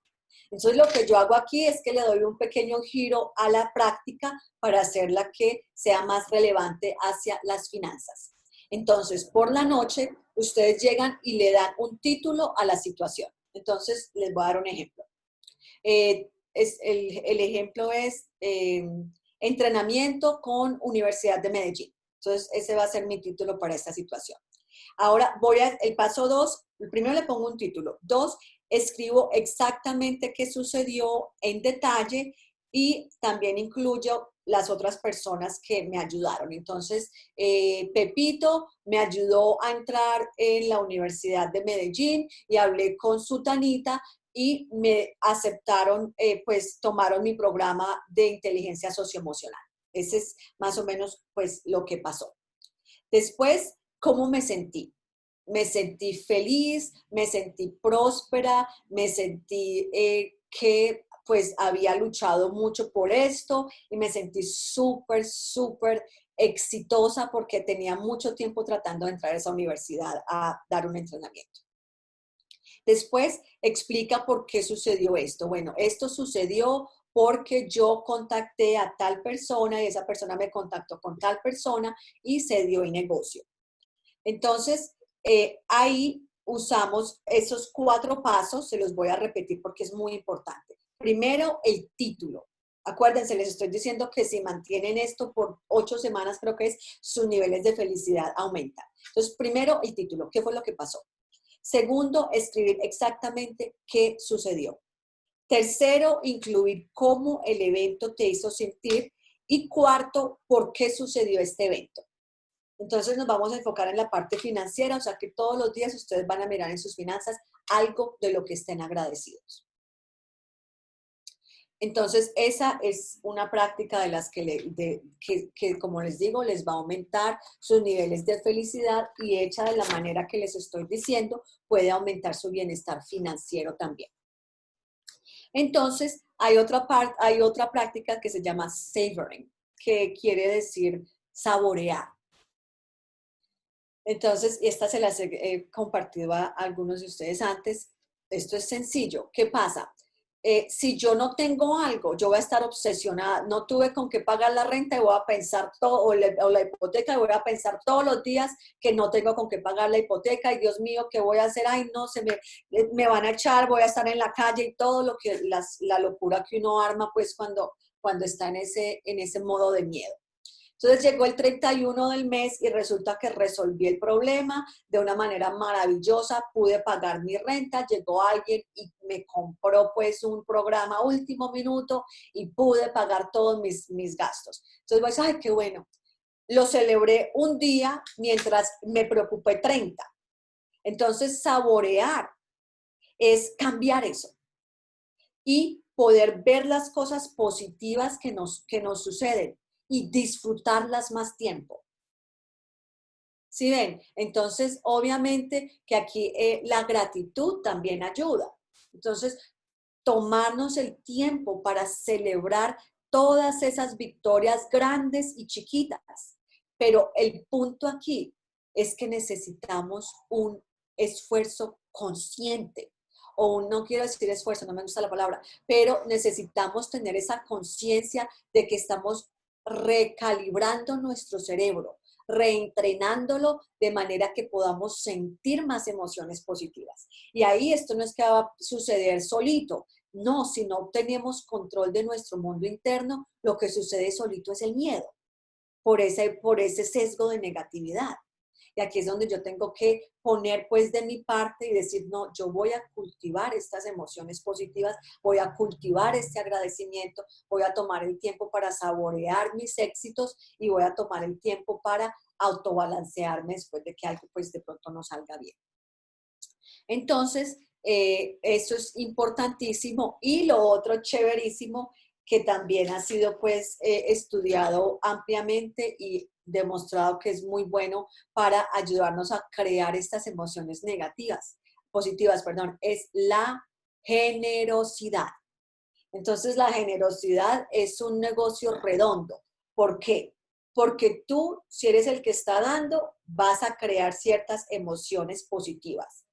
Entonces, lo que yo hago aquí es que le doy un pequeño giro a la práctica para hacerla que sea más relevante hacia las finanzas. Entonces, por la noche, ustedes llegan y le dan un título a la situación. Entonces, les voy a dar un ejemplo. El ejemplo es entrenamiento con Universidad de Medellín. Entonces, ese va a ser mi título para esta situación. Ahora el paso 2, primero le pongo un título. 2, escribo exactamente qué sucedió en detalle y también incluyo las otras personas que me ayudaron. Entonces, Pepito me ayudó a entrar en la Universidad de Medellín y hablé con Sutanita y me aceptaron, pues tomaron mi programa de inteligencia socioemocional. Ese es más o menos pues lo que pasó. Después, ¿cómo me sentí? Me sentí feliz, me sentí próspera, me sentí que pues había luchado mucho por esto y me sentí súper, súper exitosa porque tenía mucho tiempo tratando de entrar a esa universidad a dar un entrenamiento. Después explica por qué sucedió esto. Bueno, esto sucedió porque yo contacté a tal persona y esa persona me contactó con tal persona y se dio el negocio. Entonces, ahí usamos esos 4 pasos, se los voy a repetir porque es muy importante. Primero, el título. Acuérdense, les estoy diciendo que si mantienen esto por 8 semanas, creo que es, sus niveles de felicidad aumentan. Entonces, primero, el título. ¿Qué fue lo que pasó? Segundo, escribir exactamente qué sucedió. Tercero, incluir cómo el evento te hizo sentir. Y cuarto, por qué sucedió este evento. Entonces nos vamos a enfocar en la parte financiera, o sea que todos los días ustedes van a mirar en sus finanzas algo de lo que estén agradecidos. Entonces esa es una práctica de las que, como les digo, les va a aumentar sus niveles de felicidad y hecha de la manera que les estoy diciendo, puede aumentar su bienestar financiero también. Entonces, hay otra práctica que se llama savoring, que quiere decir saborear. Entonces, esta se las he compartido a algunos de ustedes antes. Esto es sencillo. ¿Qué pasa? Si yo no tengo algo, yo voy a estar obsesionada. No tuve con qué pagar la renta y voy a pensar todo, o la hipoteca, y voy a pensar todos los días que no tengo con qué pagar la hipoteca. Y Dios mío, ¿qué voy a hacer? Ay, no, me van a echar, voy a estar en la calle y todo lo que, la locura que uno arma, pues, cuando está en ese modo de miedo. Entonces llegó el 31 del mes y resulta que resolví el problema de una manera maravillosa, pude pagar mi renta, llegó alguien y me compró pues un programa último minuto y pude pagar todos mis gastos. Entonces voy a decir, ay, qué bueno. Lo celebré un día mientras me preocupé 30. Entonces saborear es cambiar eso y poder ver las cosas positivas que nos suceden y disfrutarlas más tiempo. ¿Sí ven? Entonces, obviamente que aquí la gratitud también ayuda. Entonces, tomarnos el tiempo para celebrar todas esas victorias grandes y chiquitas. Pero el punto aquí es que necesitamos un esfuerzo consciente. O no quiero decir esfuerzo, no me gusta la palabra, pero necesitamos tener esa conciencia de que estamos recalibrando nuestro cerebro, reentrenándolo de manera que podamos sentir más emociones positivas. Y ahí esto no es que va a suceder solito, no, si no tenemos control de nuestro mundo interno, lo que sucede solito es el miedo, por ese sesgo de negatividad. Y aquí es donde yo tengo que poner pues de mi parte y decir, no, yo voy a cultivar estas emociones positivas, voy a cultivar este agradecimiento, voy a tomar el tiempo para saborear mis éxitos y voy a tomar el tiempo para autobalancearme después de que algo pues de pronto no salga bien. Entonces, eso es importantísimo. Y lo otro chéverísimo que también ha sido pues estudiado ampliamente y demostrado que es muy bueno para ayudarnos a crear estas emociones positivas, es la generosidad. Entonces la generosidad es un negocio redondo. ¿Por qué? Porque tú, si eres el que está dando, vas a crear ciertas emociones positivas.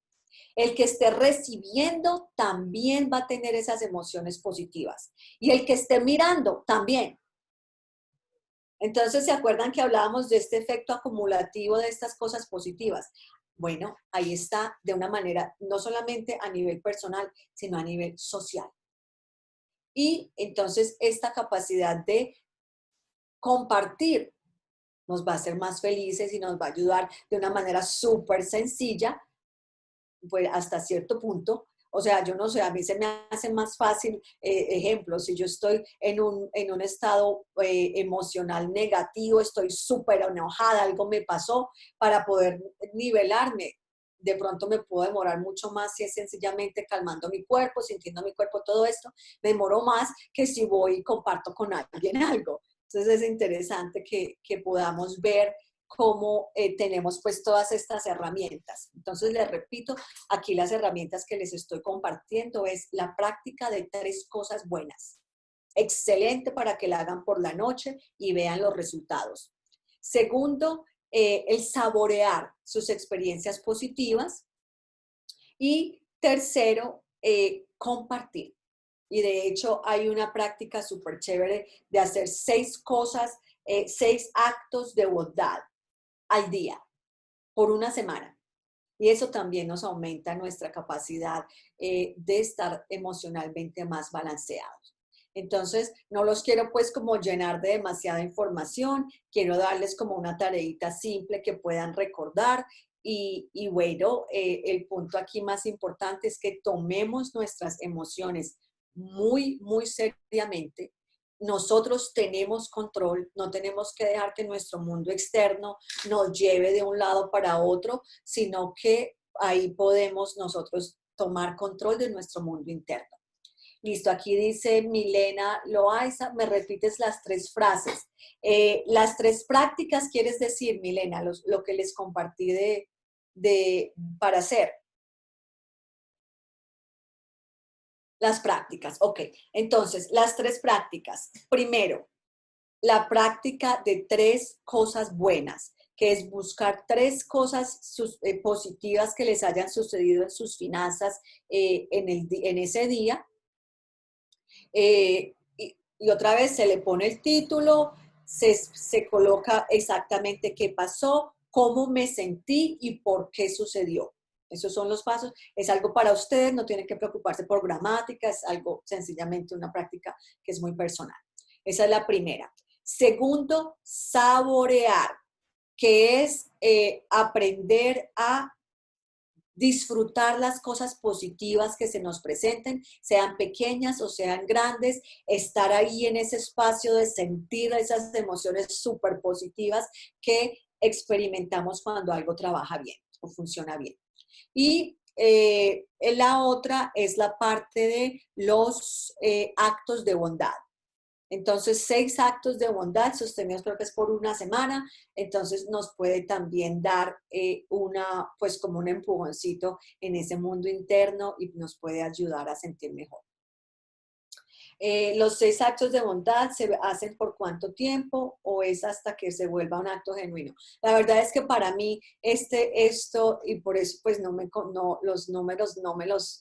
El que esté recibiendo también va a tener esas emociones positivas. Y el que esté mirando también. Entonces, ¿se acuerdan que hablábamos de este efecto acumulativo de estas cosas positivas? Bueno, ahí está de una manera, no solamente a nivel personal, sino a nivel social. Y entonces esta capacidad de compartir nos va a hacer más felices y nos va a ayudar de una manera súper sencilla, pues hasta cierto punto. O sea, yo no sé, a mí se me hace más fácil, ejemplo, si yo estoy en un estado emocional negativo, estoy súper enojada, algo me pasó, para poder nivelarme. De pronto me puedo demorar mucho más si es sencillamente calmando mi cuerpo, sintiendo mi cuerpo, todo esto, me demoro más que si voy y comparto con alguien algo. Entonces es interesante que podamos ver cómo tenemos pues todas estas herramientas. Entonces les repito, aquí las herramientas que les estoy compartiendo es la práctica de 3 cosas buenas. Excelente para que la hagan por la noche y vean los resultados. Segundo, el saborear sus experiencias positivas. Y tercero, compartir. Y de hecho hay una práctica súper chévere de hacer 6 cosas, 6 actos de bondad al día, por una semana. Y eso también nos aumenta nuestra capacidad de estar emocionalmente más balanceados. Entonces, no los quiero pues como llenar de demasiada información, quiero darles como una tareita simple que puedan recordar y bueno, el punto aquí más importante es que tomemos nuestras emociones muy, muy seriamente. Nosotros tenemos control, no tenemos que dejar que nuestro mundo externo nos lleve de un lado para otro, sino que ahí podemos nosotros tomar control de nuestro mundo interno. Listo, aquí dice Milena Loaiza, me repites las tres frases. Las tres prácticas, ¿quieres decir, Milena, lo que les compartí para hacer? Las prácticas, ok. Entonces, las tres prácticas. Primero, la práctica de tres cosas buenas, que es buscar tres cosas positivas que les hayan sucedido en sus finanzas en ese día. Y otra vez se le pone el título, se coloca exactamente qué pasó, cómo me sentí y por qué sucedió. Esos son los pasos. Es algo para ustedes, no tienen que preocuparse por gramática, es algo sencillamente una práctica que es muy personal. Esa es la primera. Segundo, saborear, que es aprender a disfrutar las cosas positivas que se nos presenten, sean pequeñas o sean grandes, estar ahí en ese espacio de sentir esas emociones súper positivas que experimentamos cuando algo trabaja bien o funciona bien. Y la otra es la parte de los actos de bondad. Entonces, 6 actos de bondad sostenidos creo que es por una semana, entonces nos puede también dar pues como un empujoncito en ese mundo interno y nos puede ayudar a sentir mejor. Los 6 actos de bondad se hacen por cuánto tiempo o es hasta que se vuelva un acto genuino. La verdad es que para mí esto y por eso pues los números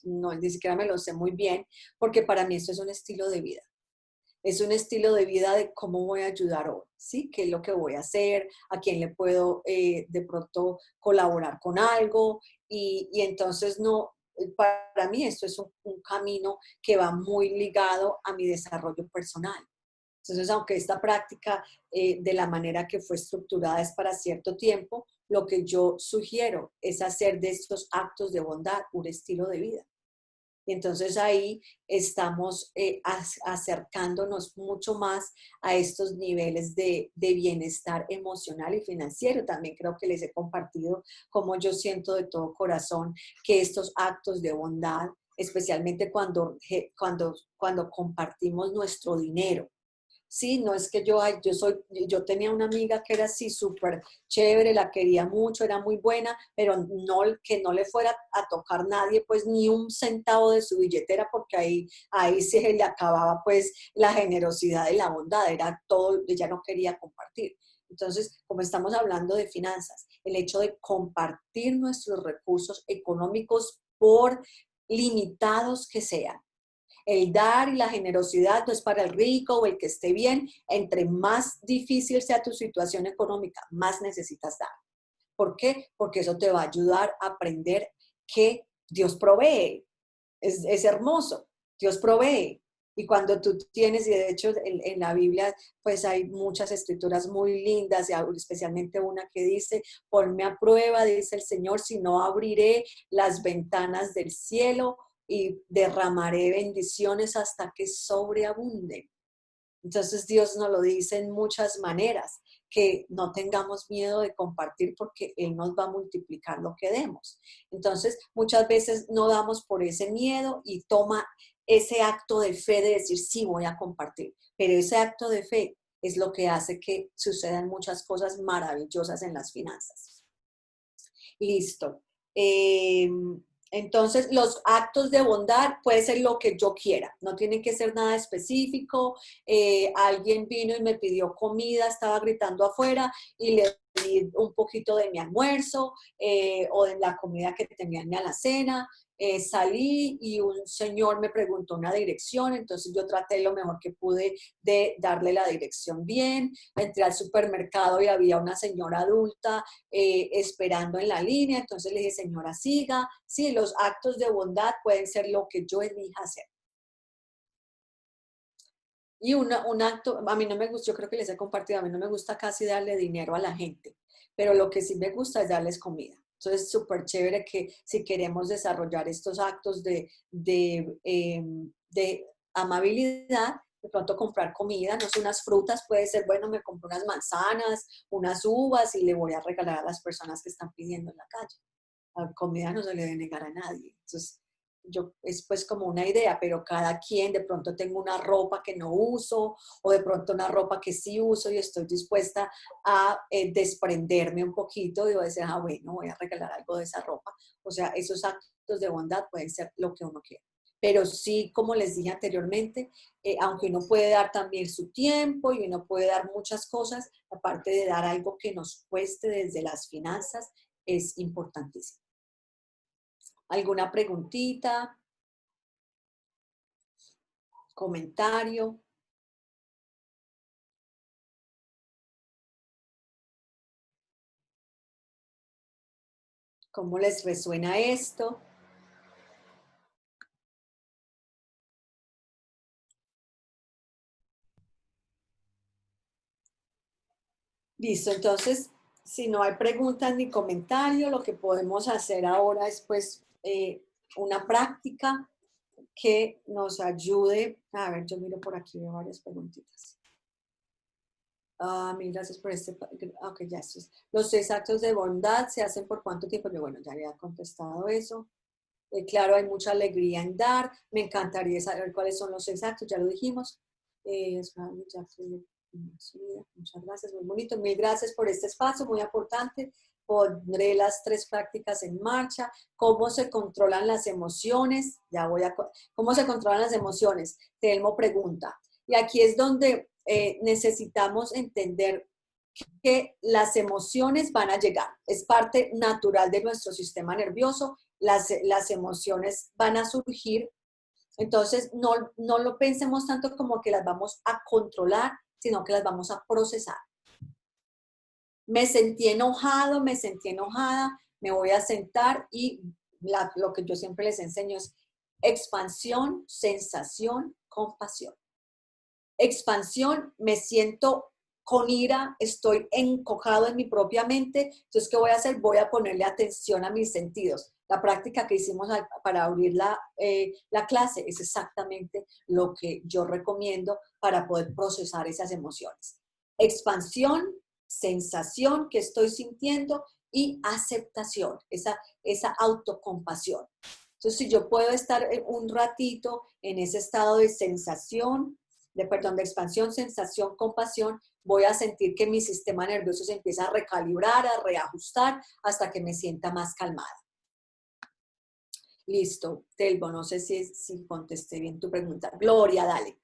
ni siquiera me los sé muy bien, porque para mí esto es un estilo de vida. Es un estilo de vida de cómo voy a ayudar hoy, ¿sí? ¿Qué es lo que voy a hacer? ¿A quién le puedo de pronto colaborar con algo? Y entonces para mí esto es un camino que va muy ligado a mi desarrollo personal. Entonces, aunque esta práctica de la manera que fue estructurada es para cierto tiempo, lo que yo sugiero es hacer de estos actos de bondad un estilo de vida. Y entonces ahí estamos acercándonos mucho más a estos niveles de bienestar emocional y financiero. También creo que les he compartido cómo yo siento de todo corazón que estos actos de bondad, especialmente cuando compartimos nuestro dinero. Sí, no es que yo tenía una amiga que era así súper chévere, la quería mucho, era muy buena, pero que no le fuera a tocar nadie, pues ni un centavo de su billetera, porque ahí se le acababa pues la generosidad y la bondad, era todo, ella no quería compartir. Entonces, como estamos hablando de finanzas, el hecho de compartir nuestros recursos económicos por limitados que sean, el dar y la generosidad no es para el rico o el que esté bien. Entre más difícil sea tu situación económica, más necesitas dar. ¿Por qué? Porque eso te va a ayudar a aprender que Dios provee. Es hermoso. Dios provee. Y cuando tú tienes, y de hecho en la Biblia, pues hay muchas escrituras muy lindas, y especialmente una que dice, ponme a prueba, dice el Señor, si no abriré las ventanas del cielo y derramaré bendiciones hasta que sobreabunden. Entonces Dios nos lo dice en muchas maneras, que no tengamos miedo de compartir porque Él nos va a multiplicar lo que demos. Entonces muchas veces no damos por ese miedo y toma ese acto de fe de decir sí voy a compartir, pero ese acto de fe es lo que hace que sucedan muchas cosas maravillosas en las finanzas. Listo. Entonces, los actos de bondad puede ser lo que yo quiera, no tiene que ser nada específico. Alguien vino y me pidió comida, estaba gritando afuera y le di un poquito de mi almuerzo o de la comida que tenía en mi alacena. salí y un señor me preguntó una dirección, entonces yo traté lo mejor que pude de darle la dirección bien. Entré al supermercado y había una señora adulta esperando en la línea, entonces le dije, señora, siga. Sí, los actos de bondad pueden ser lo que yo elija hacer. Y un acto, a mí no me gusta, yo creo que les he compartido, a mí no me gusta casi darle dinero a la gente, pero lo que sí me gusta es darles comida. Entonces, es súper chévere que si queremos desarrollar estos actos de amabilidad, de pronto comprar comida, no sé, unas frutas, puede ser, bueno, me compro unas manzanas, unas uvas y le voy a regalar a las personas que están pidiendo en la calle. La comida no se le debe negar a nadie. Entonces, es pues como una idea, pero cada quien, de pronto tengo una ropa que no uso o de pronto una ropa que sí uso y estoy dispuesta a desprenderme un poquito y voy a decir, ah, bueno, voy a regalar algo de esa ropa. O sea, esos actos de bondad pueden ser lo que uno quiera. Pero sí, como les dije anteriormente, aunque uno puede dar también su tiempo y uno puede dar muchas cosas, aparte de dar algo que nos cueste desde las finanzas, es importantísimo. ¿Alguna preguntita? ¿Comentario? ¿Cómo les resuena esto? Listo, entonces, si no hay preguntas ni comentarios, lo que podemos hacer ahora es pues una práctica que nos ayude. A ver, yo miro por aquí, veo varias preguntitas. Mil gracias por este. Ok, ya esto es. Los 6 actos de bondad se hacen por cuánto tiempo. Yo, bueno, ya había contestado eso. Claro, hay mucha alegría en dar. Me encantaría saber cuáles son los 6 actos, ya lo dijimos. Muchas gracias, muy bonito. Mil gracias por este espacio, muy importante. Pondré las 3 prácticas en marcha. ¿Cómo se controlan las emociones? ¿Cómo se controlan las emociones? Telmo pregunta. Y aquí es donde necesitamos entender que las emociones van a llegar. Es parte natural de nuestro sistema nervioso. Las emociones van a surgir. Entonces, no lo pensemos tanto como que las vamos a controlar, sino que las vamos a procesar. Me sentí enojado, me sentí enojada, me voy a sentar y lo que yo siempre les enseño es expansión, sensación, compasión. Expansión, me siento con ira, estoy encojado en mi propia mente, entonces, ¿qué voy a hacer? Voy a ponerle atención a mis sentidos. La práctica que hicimos para abrir la clase es exactamente lo que yo recomiendo para poder procesar esas emociones. Expansión, sensación que estoy sintiendo y aceptación, esa autocompasión. Entonces, si yo puedo estar un ratito en ese estado de sensación, de expansión, sensación, compasión, voy a sentir que mi sistema nervioso se empieza a recalibrar, a reajustar, hasta que me sienta más calmada. Listo, Telmo, no sé si contesté bien tu pregunta. Gloria, dale.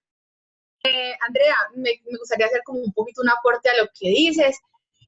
Andrea, me gustaría hacer como un poquito un aporte a lo que dices.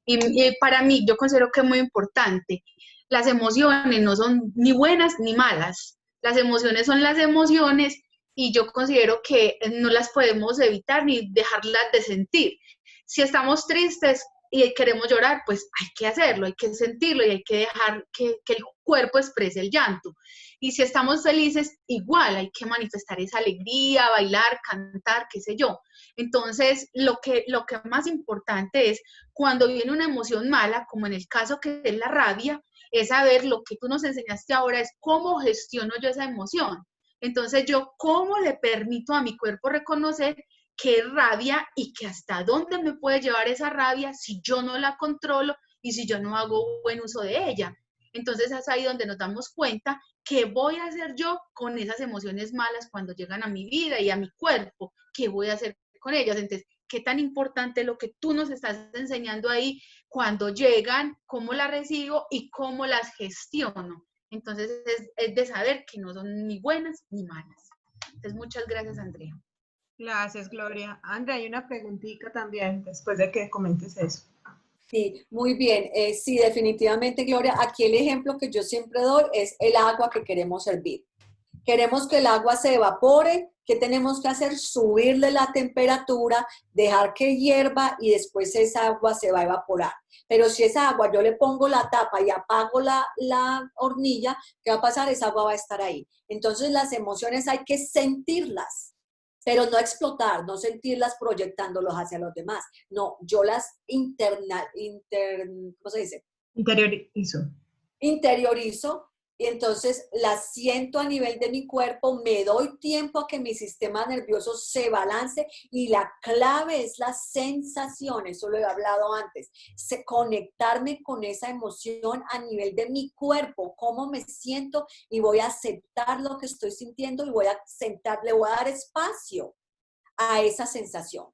Y para mí, yo considero que es muy importante. Las emociones no son ni buenas ni malas. Las emociones son las emociones y yo considero que no las podemos evitar ni dejarlas de sentir. Si estamos tristes y queremos llorar, pues hay que hacerlo, hay que sentirlo y hay que dejar que el cuerpo exprese el llanto. Y si estamos felices, igual hay que manifestar esa alegría, bailar, cantar, qué sé yo. Entonces, lo que más importante es cuando viene una emoción mala, como en el caso que es la rabia, es saber lo que tú nos enseñaste ahora, es cómo gestiono yo esa emoción. Entonces, yo cómo le permito a mi cuerpo reconocer qué es rabia y que hasta dónde me puede llevar esa rabia si yo no la controlo y si yo no hago buen uso de ella. Entonces es ahí donde nos damos cuenta qué voy a hacer yo con esas emociones malas cuando llegan a mi vida y a mi cuerpo, qué voy a hacer con ellas. Entonces, qué tan importante lo que tú nos estás enseñando ahí cuando llegan, cómo las recibo y cómo las gestiono. Entonces, es de saber que no son ni buenas ni malas. Entonces, muchas gracias, Andrea. Gracias, Gloria. Andrea, hay una preguntita también después de que comentes eso. Sí, muy bien. Sí, definitivamente, Gloria. Aquí el ejemplo que yo siempre doy es el agua que queremos hervir. Queremos que el agua se evapore. ¿Qué tenemos que hacer? Subirle la temperatura, dejar que hierva y después esa agua se va a evaporar. Pero si esa agua yo le pongo la tapa y apago la hornilla, ¿qué va a pasar? Esa agua va a estar ahí. Entonces las emociones hay que sentirlas, pero no explotar, no sentirlas proyectándolos hacia los demás. No, yo las ¿cómo se dice? Interiorizo. Interiorizo y entonces las siento a nivel de mi cuerpo, me doy tiempo a que mi sistema nervioso se balance y la clave es la sensación, eso lo he hablado antes, conectarme con esa emoción a nivel de mi cuerpo, cómo me siento y voy a aceptar lo que estoy sintiendo y voy a sentar, le voy a dar espacio a esa sensación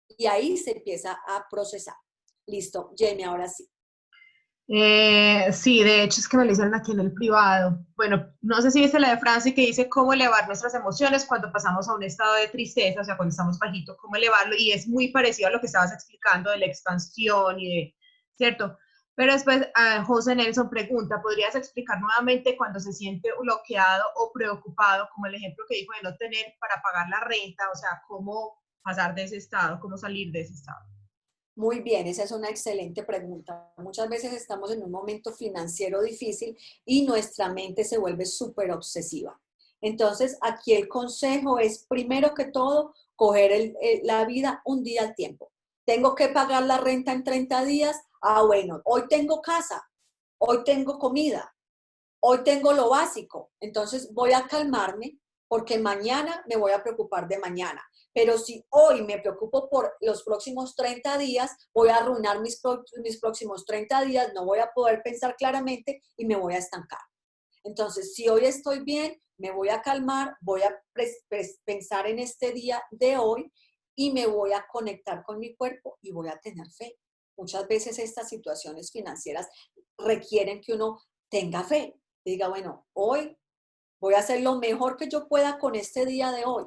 y ahí se empieza a procesar. Listo, Jamie, ahora sí. Sí, de hecho es que me lo hicieron aquí en el privado. Bueno, no sé si viste la de Francia que dice cómo elevar nuestras emociones cuando pasamos a un estado de tristeza, o sea, cuando estamos bajitos, cómo elevarlo, y es muy parecido a lo que estabas explicando de la expansión y de, ¿cierto? Pero después José Nelson pregunta, ¿podrías explicar nuevamente cuando se siente bloqueado o preocupado, como el ejemplo que dijo de no tener para pagar la renta, o sea, cómo pasar de ese estado, cómo salir de ese estado? Muy bien, esa es una excelente pregunta. Muchas veces estamos en un momento financiero difícil y nuestra mente se vuelve súper obsesiva. Entonces, aquí el consejo es, primero que todo, coger la vida un día al tiempo. Tengo que pagar la renta en 30 días. Ah, bueno, hoy tengo casa, hoy tengo comida, hoy tengo lo básico, entonces voy a calmarme porque mañana me voy a preocupar de mañana. Pero si hoy me preocupo por los próximos 30 días, voy a arruinar mis próximos 30 días, no voy a poder pensar claramente y me voy a estancar. Entonces, si hoy estoy bien, me voy a calmar, voy a pensar en este día de hoy y me voy a conectar con mi cuerpo y voy a tener fe. Muchas veces estas situaciones financieras requieren que uno tenga fe. Diga, bueno, hoy voy a hacer lo mejor que yo pueda con este día de hoy.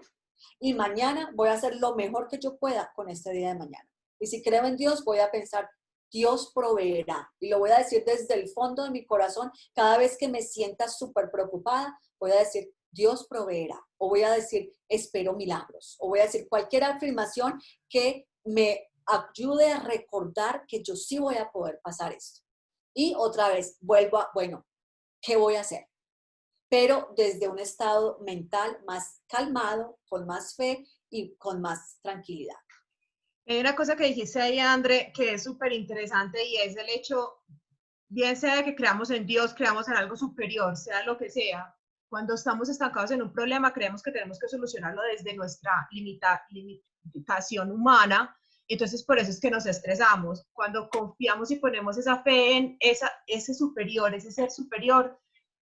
Y mañana voy a hacer lo mejor que yo pueda con este día de mañana. Y si creo en Dios, voy a pensar, Dios proveerá. Y lo voy a decir desde el fondo de mi corazón. Cada vez que me sienta súper preocupada, voy a decir, Dios proveerá. O voy a decir, espero milagros. O voy a decir cualquier afirmación que me ayude a recordar que yo sí voy a poder pasar esto. Y otra vez vuelvo a, bueno, ¿qué voy a hacer? Pero desde un estado mental más calmado, con más fe y con más tranquilidad. Hay una cosa que dijiste ahí, André, que es súper interesante y es el hecho, bien sea que creamos en Dios, creamos en algo superior, sea lo que sea. Cuando estamos estancados en un problema, creemos que tenemos que solucionarlo desde nuestra limitación humana. Entonces, por eso es que nos estresamos. Cuando confiamos y ponemos esa fe en ese superior, ese ser superior,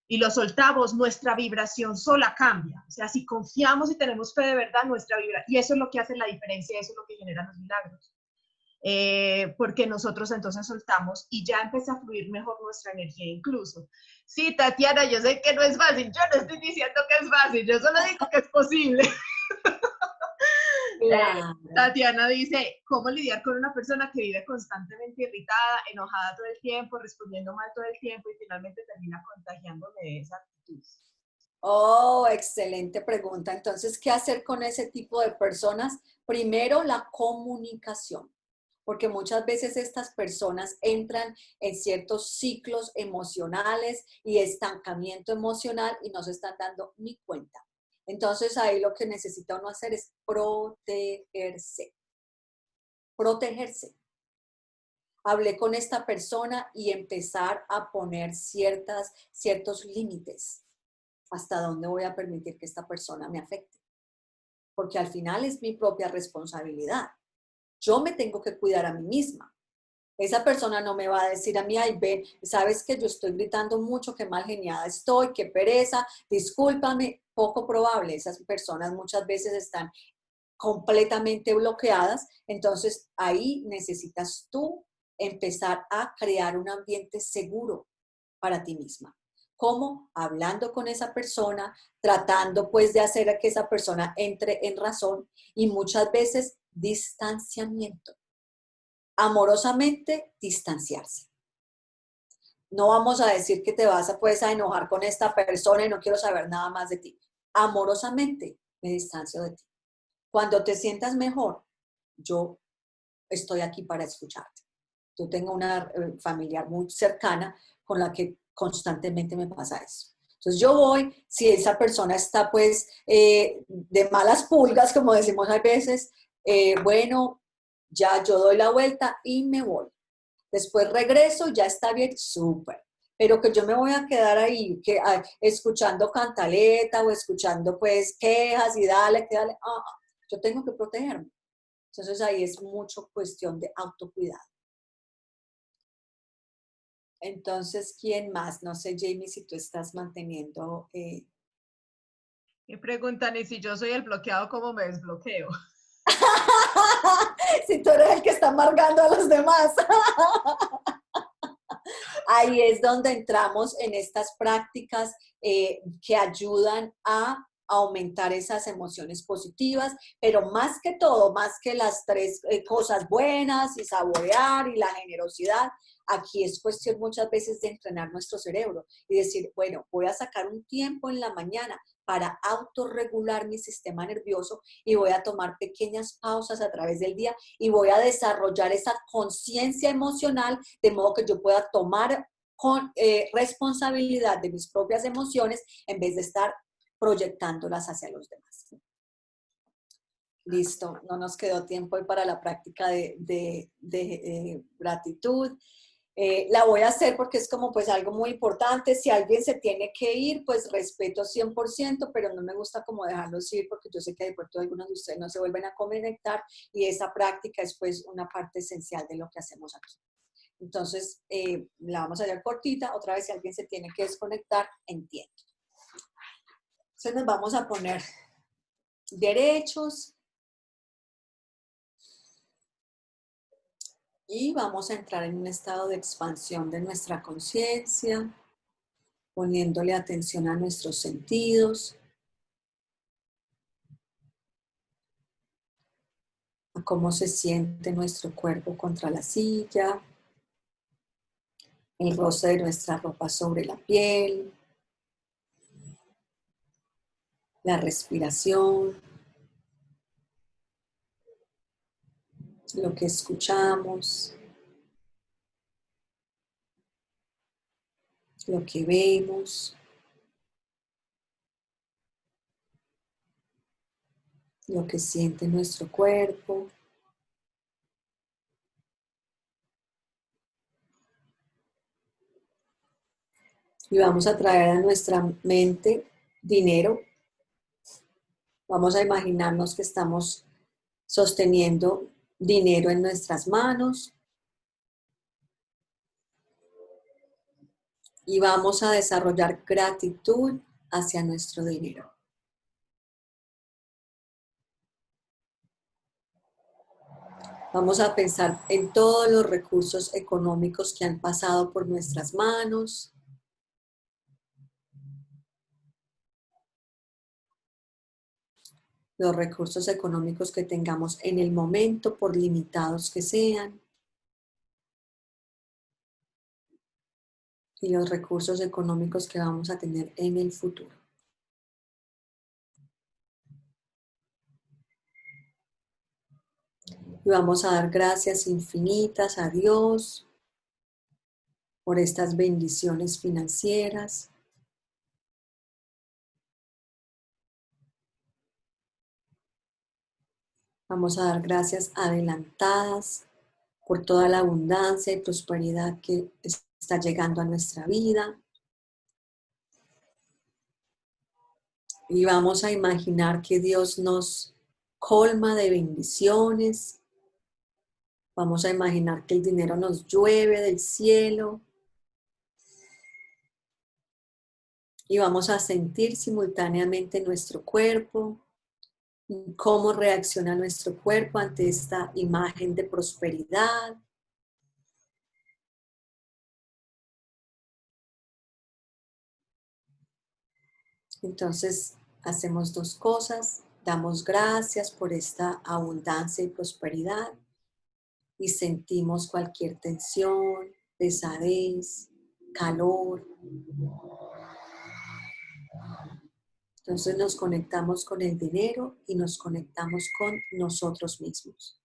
y lo soltamos, nuestra vibración sola cambia. O sea, si confiamos y tenemos fe de verdad, nuestra vibración, y eso es lo que hace la diferencia, eso es lo que genera los milagros. Porque nosotros entonces soltamos y ya empieza a fluir mejor nuestra energía incluso. Sí, Tatiana, yo sé que no es fácil, yo no estoy diciendo que es fácil, yo solo digo que es posible. Claro. Tatiana dice, ¿cómo lidiar con una persona que vive constantemente irritada, enojada todo el tiempo, respondiendo mal todo el tiempo y finalmente termina contagiándome de esa actitud? Oh, excelente pregunta. Entonces, ¿qué hacer con ese tipo de personas? Primero, la comunicación, porque muchas veces estas personas entran en ciertos ciclos emocionales y estancamiento emocional y no se están dando ni cuenta. Entonces, ahí lo que necesita uno hacer es protegerse. Protegerse. Hablé con esta persona y empezar a poner ciertos límites. ¿Hasta dónde voy a permitir que esta persona me afecte? Porque al final es mi propia responsabilidad. Yo me tengo que cuidar a mí misma. Esa persona no me va a decir a mí, ay, ven, sabes que yo estoy gritando mucho, qué mal geniada estoy, qué pereza, discúlpame. Poco probable. Esas personas muchas veces están completamente bloqueadas. Entonces ahí necesitas tú empezar a crear un ambiente seguro para ti misma. ¿Cómo? Hablando con esa persona, tratando pues de hacer que esa persona entre en razón y muchas veces distanciamiento. amorosamente distanciarse. No vamos a decir que te vas a, pues, a enojar con esta persona y no quiero saber nada más de ti. Amorosamente me distancio de ti. Cuando te sientas mejor, yo estoy aquí para escucharte. Yo tengo una familiar muy cercana con la que constantemente me pasa eso. Entonces yo voy, si esa persona está pues de malas pulgas, como decimos a veces, bueno, ya yo doy la vuelta y me voy. Después regreso, ya está bien, súper. Pero que yo me voy a quedar ahí escuchando cantaleta o escuchando pues quejas y dale, que dale. Yo tengo que protegerme. Entonces ahí es mucho cuestión de autocuidado. Entonces, ¿quién más? No sé, Jamie, si tú estás manteniendo... Y preguntan, ¿y si yo soy el bloqueado, cómo me desbloqueo? Si tú eres el que está amargando a los demás. Ahí es donde entramos en estas prácticas que ayudan a aumentar esas emociones positivas, pero más que todo, más que las tres cosas buenas y saborear y la generosidad, aquí es cuestión muchas veces de entrenar nuestro cerebro y decir, bueno, voy a sacar un tiempo en la mañana para autorregular mi sistema nervioso y voy a tomar pequeñas pausas a través del día y voy a desarrollar esa conciencia emocional de modo que yo pueda tomar con responsabilidad de mis propias emociones en vez de estar proyectándolas hacia los demás. Listo, no nos quedó tiempo hoy para la práctica de gratitud. La voy a hacer porque es como pues algo muy importante. Si alguien se tiene que ir, pues respeto 100%, pero no me gusta como dejarlos ir porque yo sé que de pronto algunos de ustedes no se vuelven a conectar y esa práctica es pues una parte esencial de lo que hacemos aquí. Entonces, la vamos a hacer cortita. Otra vez, si alguien se tiene que desconectar, entiendo. Entonces, nos vamos a poner derechos y vamos a entrar en un estado de expansión de nuestra conciencia, poniéndole atención a nuestros sentidos, a cómo se siente nuestro cuerpo contra la silla, el roce de nuestra ropa sobre la piel, la respiración, lo que escuchamos, lo que vemos, lo que siente nuestro cuerpo. Y vamos a traer a nuestra mente dinero. Vamos a imaginarnos que estamos sosteniendo dinero en nuestras manos. Y vamos a desarrollar gratitud hacia nuestro dinero. Vamos a pensar en todos los recursos económicos que han pasado por nuestras manos. Los recursos económicos que tengamos en el momento, por limitados que sean. Y los recursos económicos que vamos a tener en el futuro. Y vamos a dar gracias infinitas a Dios por estas bendiciones financieras. Vamos a dar gracias adelantadas por toda la abundancia y prosperidad que está llegando a nuestra vida. Y vamos a imaginar que Dios nos colma de bendiciones. Vamos a imaginar que el dinero nos llueve del cielo. Y vamos a sentir simultáneamente nuestro cuerpo, cómo reacciona nuestro cuerpo ante esta imagen de prosperidad. Entonces, hacemos dos cosas. Damos gracias por esta abundancia y prosperidad. y sentimos cualquier tensión, pesadez, calor. Entonces nos conectamos con el dinero y nos conectamos con nosotros mismos.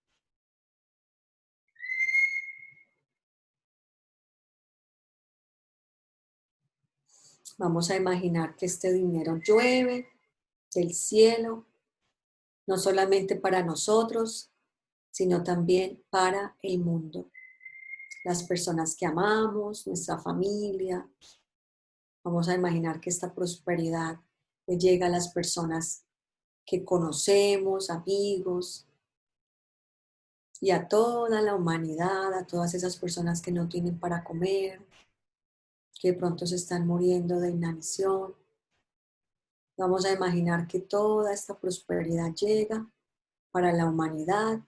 Vamos a imaginar que este dinero llueve del cielo, no solamente para nosotros, sino también para el mundo. Las personas que amamos, nuestra familia. Vamos a imaginar que esta prosperidad le llega a las personas que conocemos, amigos, y a toda la humanidad, a todas esas personas que no tienen para comer, que de pronto se están muriendo de inanición. Vamos a imaginar que toda esta prosperidad llega para la humanidad.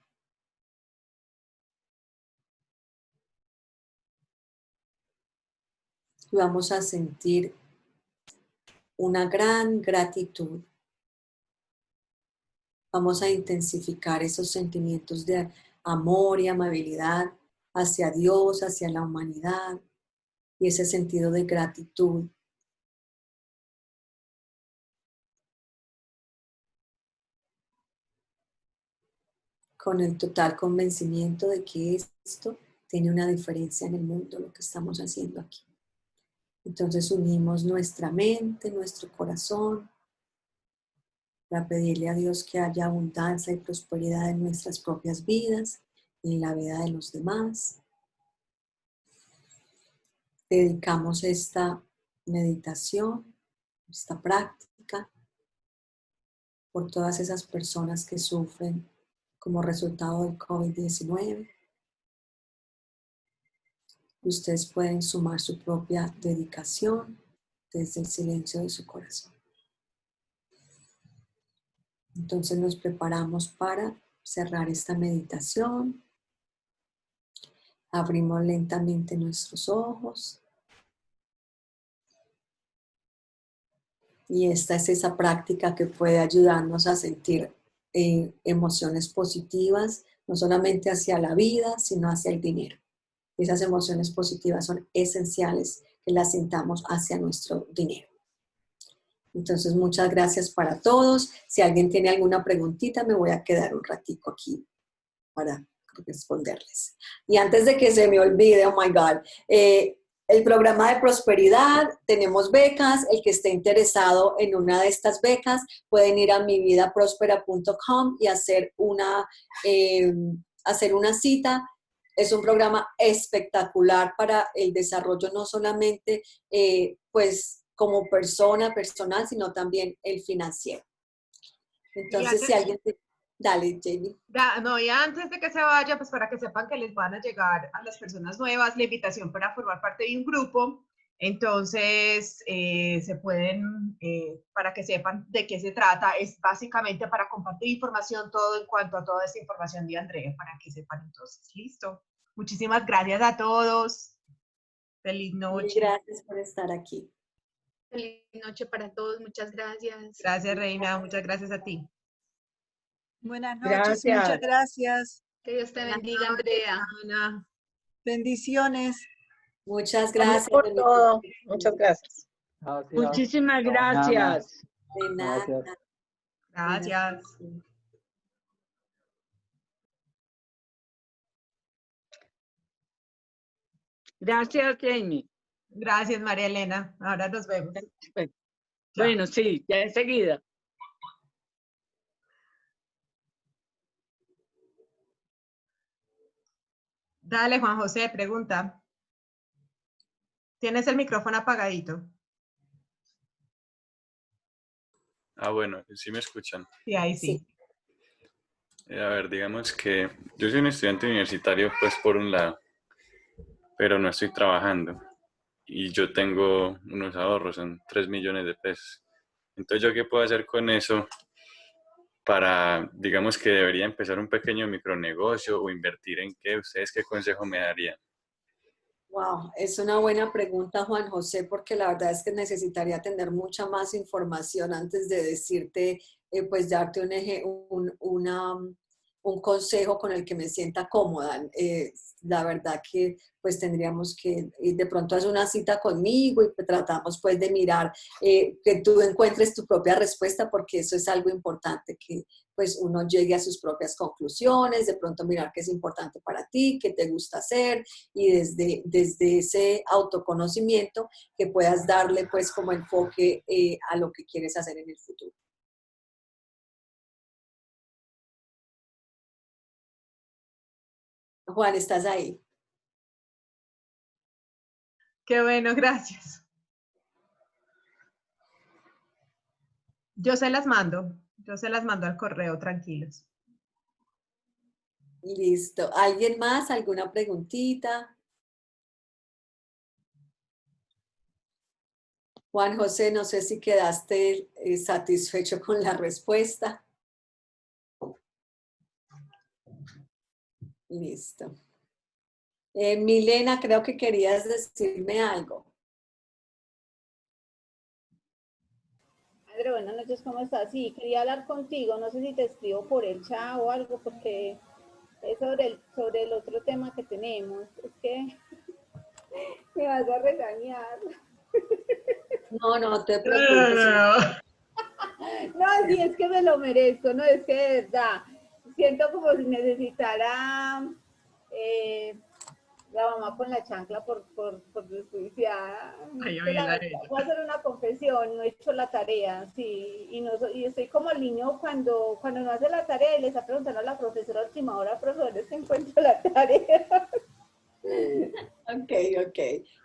Y vamos a sentir una gran gratitud. Vamos a intensificar esos sentimientos de amor y amabilidad hacia Dios, hacia la humanidad, y ese sentido de gratitud. Con el total convencimiento de que esto tiene una diferencia en el mundo, lo que estamos haciendo aquí. Entonces unimos nuestra mente, nuestro corazón, para pedirle a Dios que haya abundancia y prosperidad en nuestras propias vidas y en la vida de los demás. Dedicamos esta meditación, esta práctica, por todas esas personas que sufren como resultado del COVID-19. Ustedes pueden sumar su propia dedicación desde el silencio de su corazón. Entonces nos preparamos para cerrar esta meditación. Abrimos lentamente nuestros ojos. Y esta es esa práctica que puede ayudarnos a sentir emociones positivas, no solamente hacia la vida, sino hacia el dinero. Esas emociones positivas son esenciales que las sintamos hacia nuestro dinero. Entonces, muchas gracias para todos. Si alguien tiene alguna preguntita, me voy a quedar un ratico aquí para responderles. Y antes de que se me olvide, oh my God, el programa de prosperidad, tenemos becas. El que esté interesado en una de estas becas, pueden ir a mividaprospera.com y hacer una cita. Es un programa espectacular para el desarrollo, no solamente pues como persona personal, sino también el financiero. Entonces, si alguien... Dale, Jamie. No, y antes de que se vaya, pues para que sepan que les van a llegar a las personas nuevas la invitación para formar parte de un grupo. Entonces, se pueden, para que sepan de qué se trata, es básicamente para compartir información, todo en cuanto a toda esta información de Andrea, para que sepan entonces. Listo. Muchísimas gracias a todos. Feliz noche. Gracias por estar aquí. Feliz noche para todos. Muchas gracias. Gracias, Reina. Muchas gracias a ti. Buenas noches, muchas gracias. Que Dios te bendiga, Andrea. Bendiciones. Muchas gracias por todo. Muchas gracias. Muchísimas gracias. De nada. Gracias. Gracias, Jamie. Gracias, María Elena. Ahora nos vemos. Bueno, sí, ya enseguida. Dale, Juan José, pregunta. Tienes el micrófono apagadito. Ah, bueno, sí me escuchan. Sí, ahí sí. A ver, digamos que yo soy un estudiante universitario, pues por un lado, pero no estoy trabajando. Y yo tengo unos ahorros, son 3 millones de pesos. Entonces, ¿yo qué puedo hacer con eso para, digamos que debería empezar un pequeño micronegocio o invertir en qué? ¿Ustedes qué consejo me darían? Wow, es una buena pregunta, Juan José, porque la verdad es que necesitaría tener mucha más información antes de decirte, pues darte un un consejo con el que me sienta cómoda. La verdad que pues tendríamos que de pronto hacer una cita conmigo y tratamos pues de mirar que tú encuentres tu propia respuesta, porque eso es algo importante, que pues uno llegue a sus propias conclusiones, de pronto mirar qué es importante para ti, qué te gusta hacer, y desde ese autoconocimiento que puedas darle pues como enfoque a lo que quieres hacer en el futuro. Juan, ¿estás ahí? Qué bueno, gracias. Yo se las mando al correo, tranquilos. Listo. ¿Alguien más? ¿Alguna preguntita? Juan José, no sé si quedaste satisfecho con la respuesta. Listo. Milena, creo que querías decirme algo. André, buenas noches, ¿cómo estás? Sí, quería hablar contigo, no sé si te escribo por el chat o algo, porque es sobre el otro tema que tenemos. Es que me vas a regañar. No, no te preocupes. No, sí, es que me lo merezco, no, es que de verdad, siento como si necesitara la mamá con la chancla por desjuiciada. Ay, Voy a hacer una confesión, no he hecho la tarea, sí, y estoy como el niño cuando no hace la tarea y le está preguntando a la profesora a última hora, profesor, es que encuentro la tarea. Ok.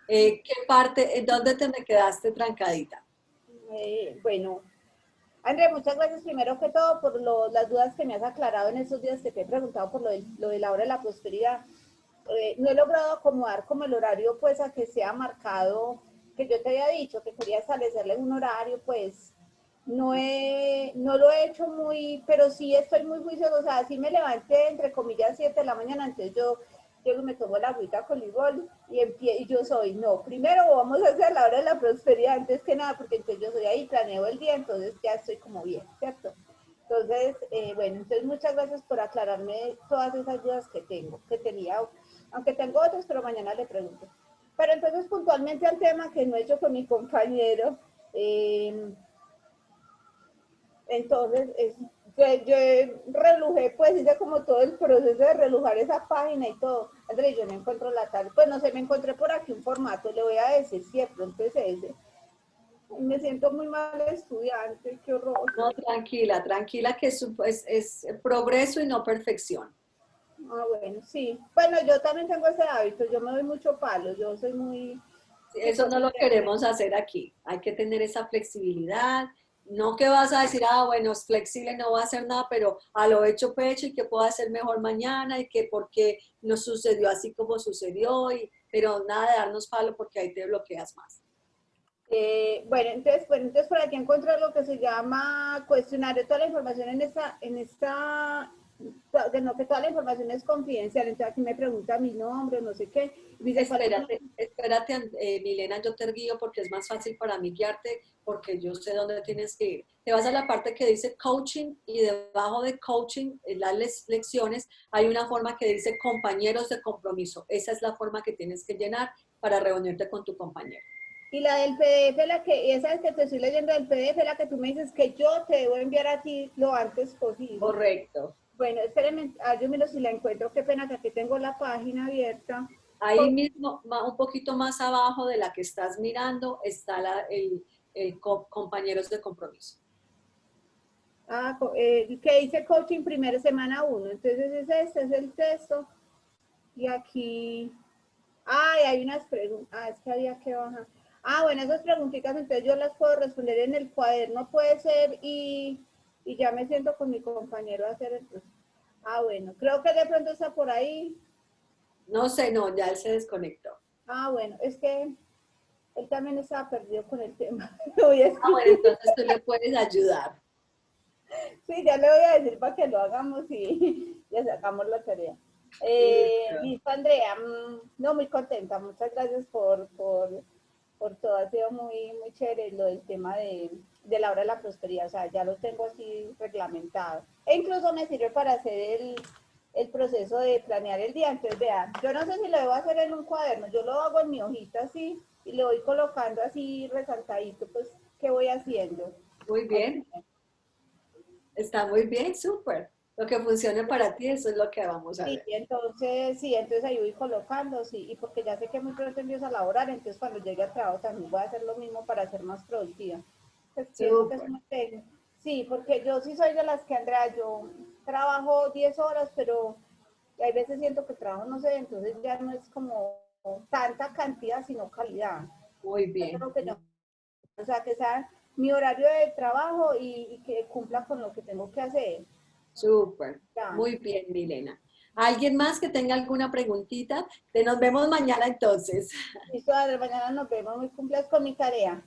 ¿Qué parte, en dónde te me quedaste trancadita? Bueno, André, muchas gracias primero que todo por las dudas que me has aclarado en estos días que te he preguntado por lo de la hora de la prosperidad. No he logrado acomodar como el horario pues a que sea marcado, que yo te había dicho que quería establecerle un horario, pues no lo he hecho muy, pero sí estoy muy juiciosa, o sea, sí me levanté entre comillas 7 de la mañana, entonces yo llego y me tomo la agüita con limón y yo soy, no, primero vamos a hacer la hora de la prosperidad antes que nada, porque entonces yo soy ahí, planeo el día, entonces ya estoy como bien, ¿cierto? Entonces, bueno, entonces muchas gracias por aclararme todas esas dudas que tenía, aunque tengo otras, pero mañana le pregunto. Pero entonces puntualmente al tema que no he hecho con mi compañero, entonces yo relujé, pues hice como todo el proceso de relujar esa página y todo. Andrés, yo no encuentro la tal, pues no sé, me encontré por aquí un formato, le voy a decir si de pronto es ese. Me siento muy mal estudiante, qué horror. No, tranquila, que es progreso y no perfección. Ah, bueno, sí. Bueno, yo también tengo ese hábito, yo me doy mucho palo, yo soy muy... Eso no lo queremos hacer aquí. Hay que tener esa flexibilidad. No que vas a decir, bueno, es flexible, no va a hacer nada, pero a lo hecho pecho y que puedo hacer mejor mañana y que porque no sucedió así como sucedió, pero nada de darnos palo porque ahí te bloqueas más. Bueno, entonces por aquí encuentro lo que se llama cuestionario. Toda la información no, que toda la información es confidencial, entonces aquí me pregunta mi nombre, no sé qué. Espérate, Milena, yo te guío porque es más fácil para mí guiarte, porque yo sé dónde tienes que ir. Te vas a la parte que dice coaching y debajo de coaching, en las lecciones, hay una forma que dice compañeros de compromiso. Esa es la forma que tienes que llenar para reunirte con tu compañero. Y la del PDF, esa es que te estoy leyendo del PDF, la que tú me dices que yo te debo enviar a ti lo antes posible. Correcto. Bueno, espérenme, yo miro si la encuentro, qué pena que aquí tengo la página abierta. Ahí mismo, un poquito más abajo de la que estás mirando, está el compañeros de compromiso. Que dice coaching primera semana 1, entonces este es el texto. Y aquí, hay unas preguntas, es que había que bajar. Bueno, esas preguntitas, entonces yo las puedo responder en el cuaderno, puede ser, y ya me siento con mi compañero a hacer el proceso. Bueno, creo que de pronto está por ahí. No sé, no, ya él se desconectó. Bueno, es que él también estaba perdido con el tema. Bueno, entonces tú le puedes ayudar. Sí, ya le voy a decir para que lo hagamos y ya sacamos la tarea. Listo, Andrea. No, muy contenta. Muchas gracias por por todo, ha sido muy, muy chévere lo del tema de la hora de la prosperidad, o sea, ya lo tengo así reglamentado. E incluso me sirve para hacer el proceso de planear el día. Entonces, vean, yo no sé si lo debo hacer en un cuaderno, yo lo hago en mi hojita así y le voy colocando así resaltadito, pues, ¿qué voy haciendo? Muy bien. Está muy bien, súper. Lo que funcione para ti, eso es lo que vamos a ver. Sí, entonces ahí voy colocando, sí, y porque ya sé que muy pronto empiezo a laborar, entonces cuando llegue al trabajo también voy a hacer lo mismo para ser más productiva. Pues pienso que es muy técnico. Sí, porque yo sí soy de las que, Andrea, yo trabajo 10 horas, pero hay veces siento que trabajo, no sé, entonces ya no es como tanta cantidad, sino calidad. Muy bien. O sea, que sea mi horario de trabajo y que cumpla con lo que tengo que hacer. Súper. Muy bien, Milena. ¿Alguien más que tenga alguna preguntita? Nos vemos mañana entonces. Listo, Adri, mañana nos vemos. Muy cumpleaños con mi tarea.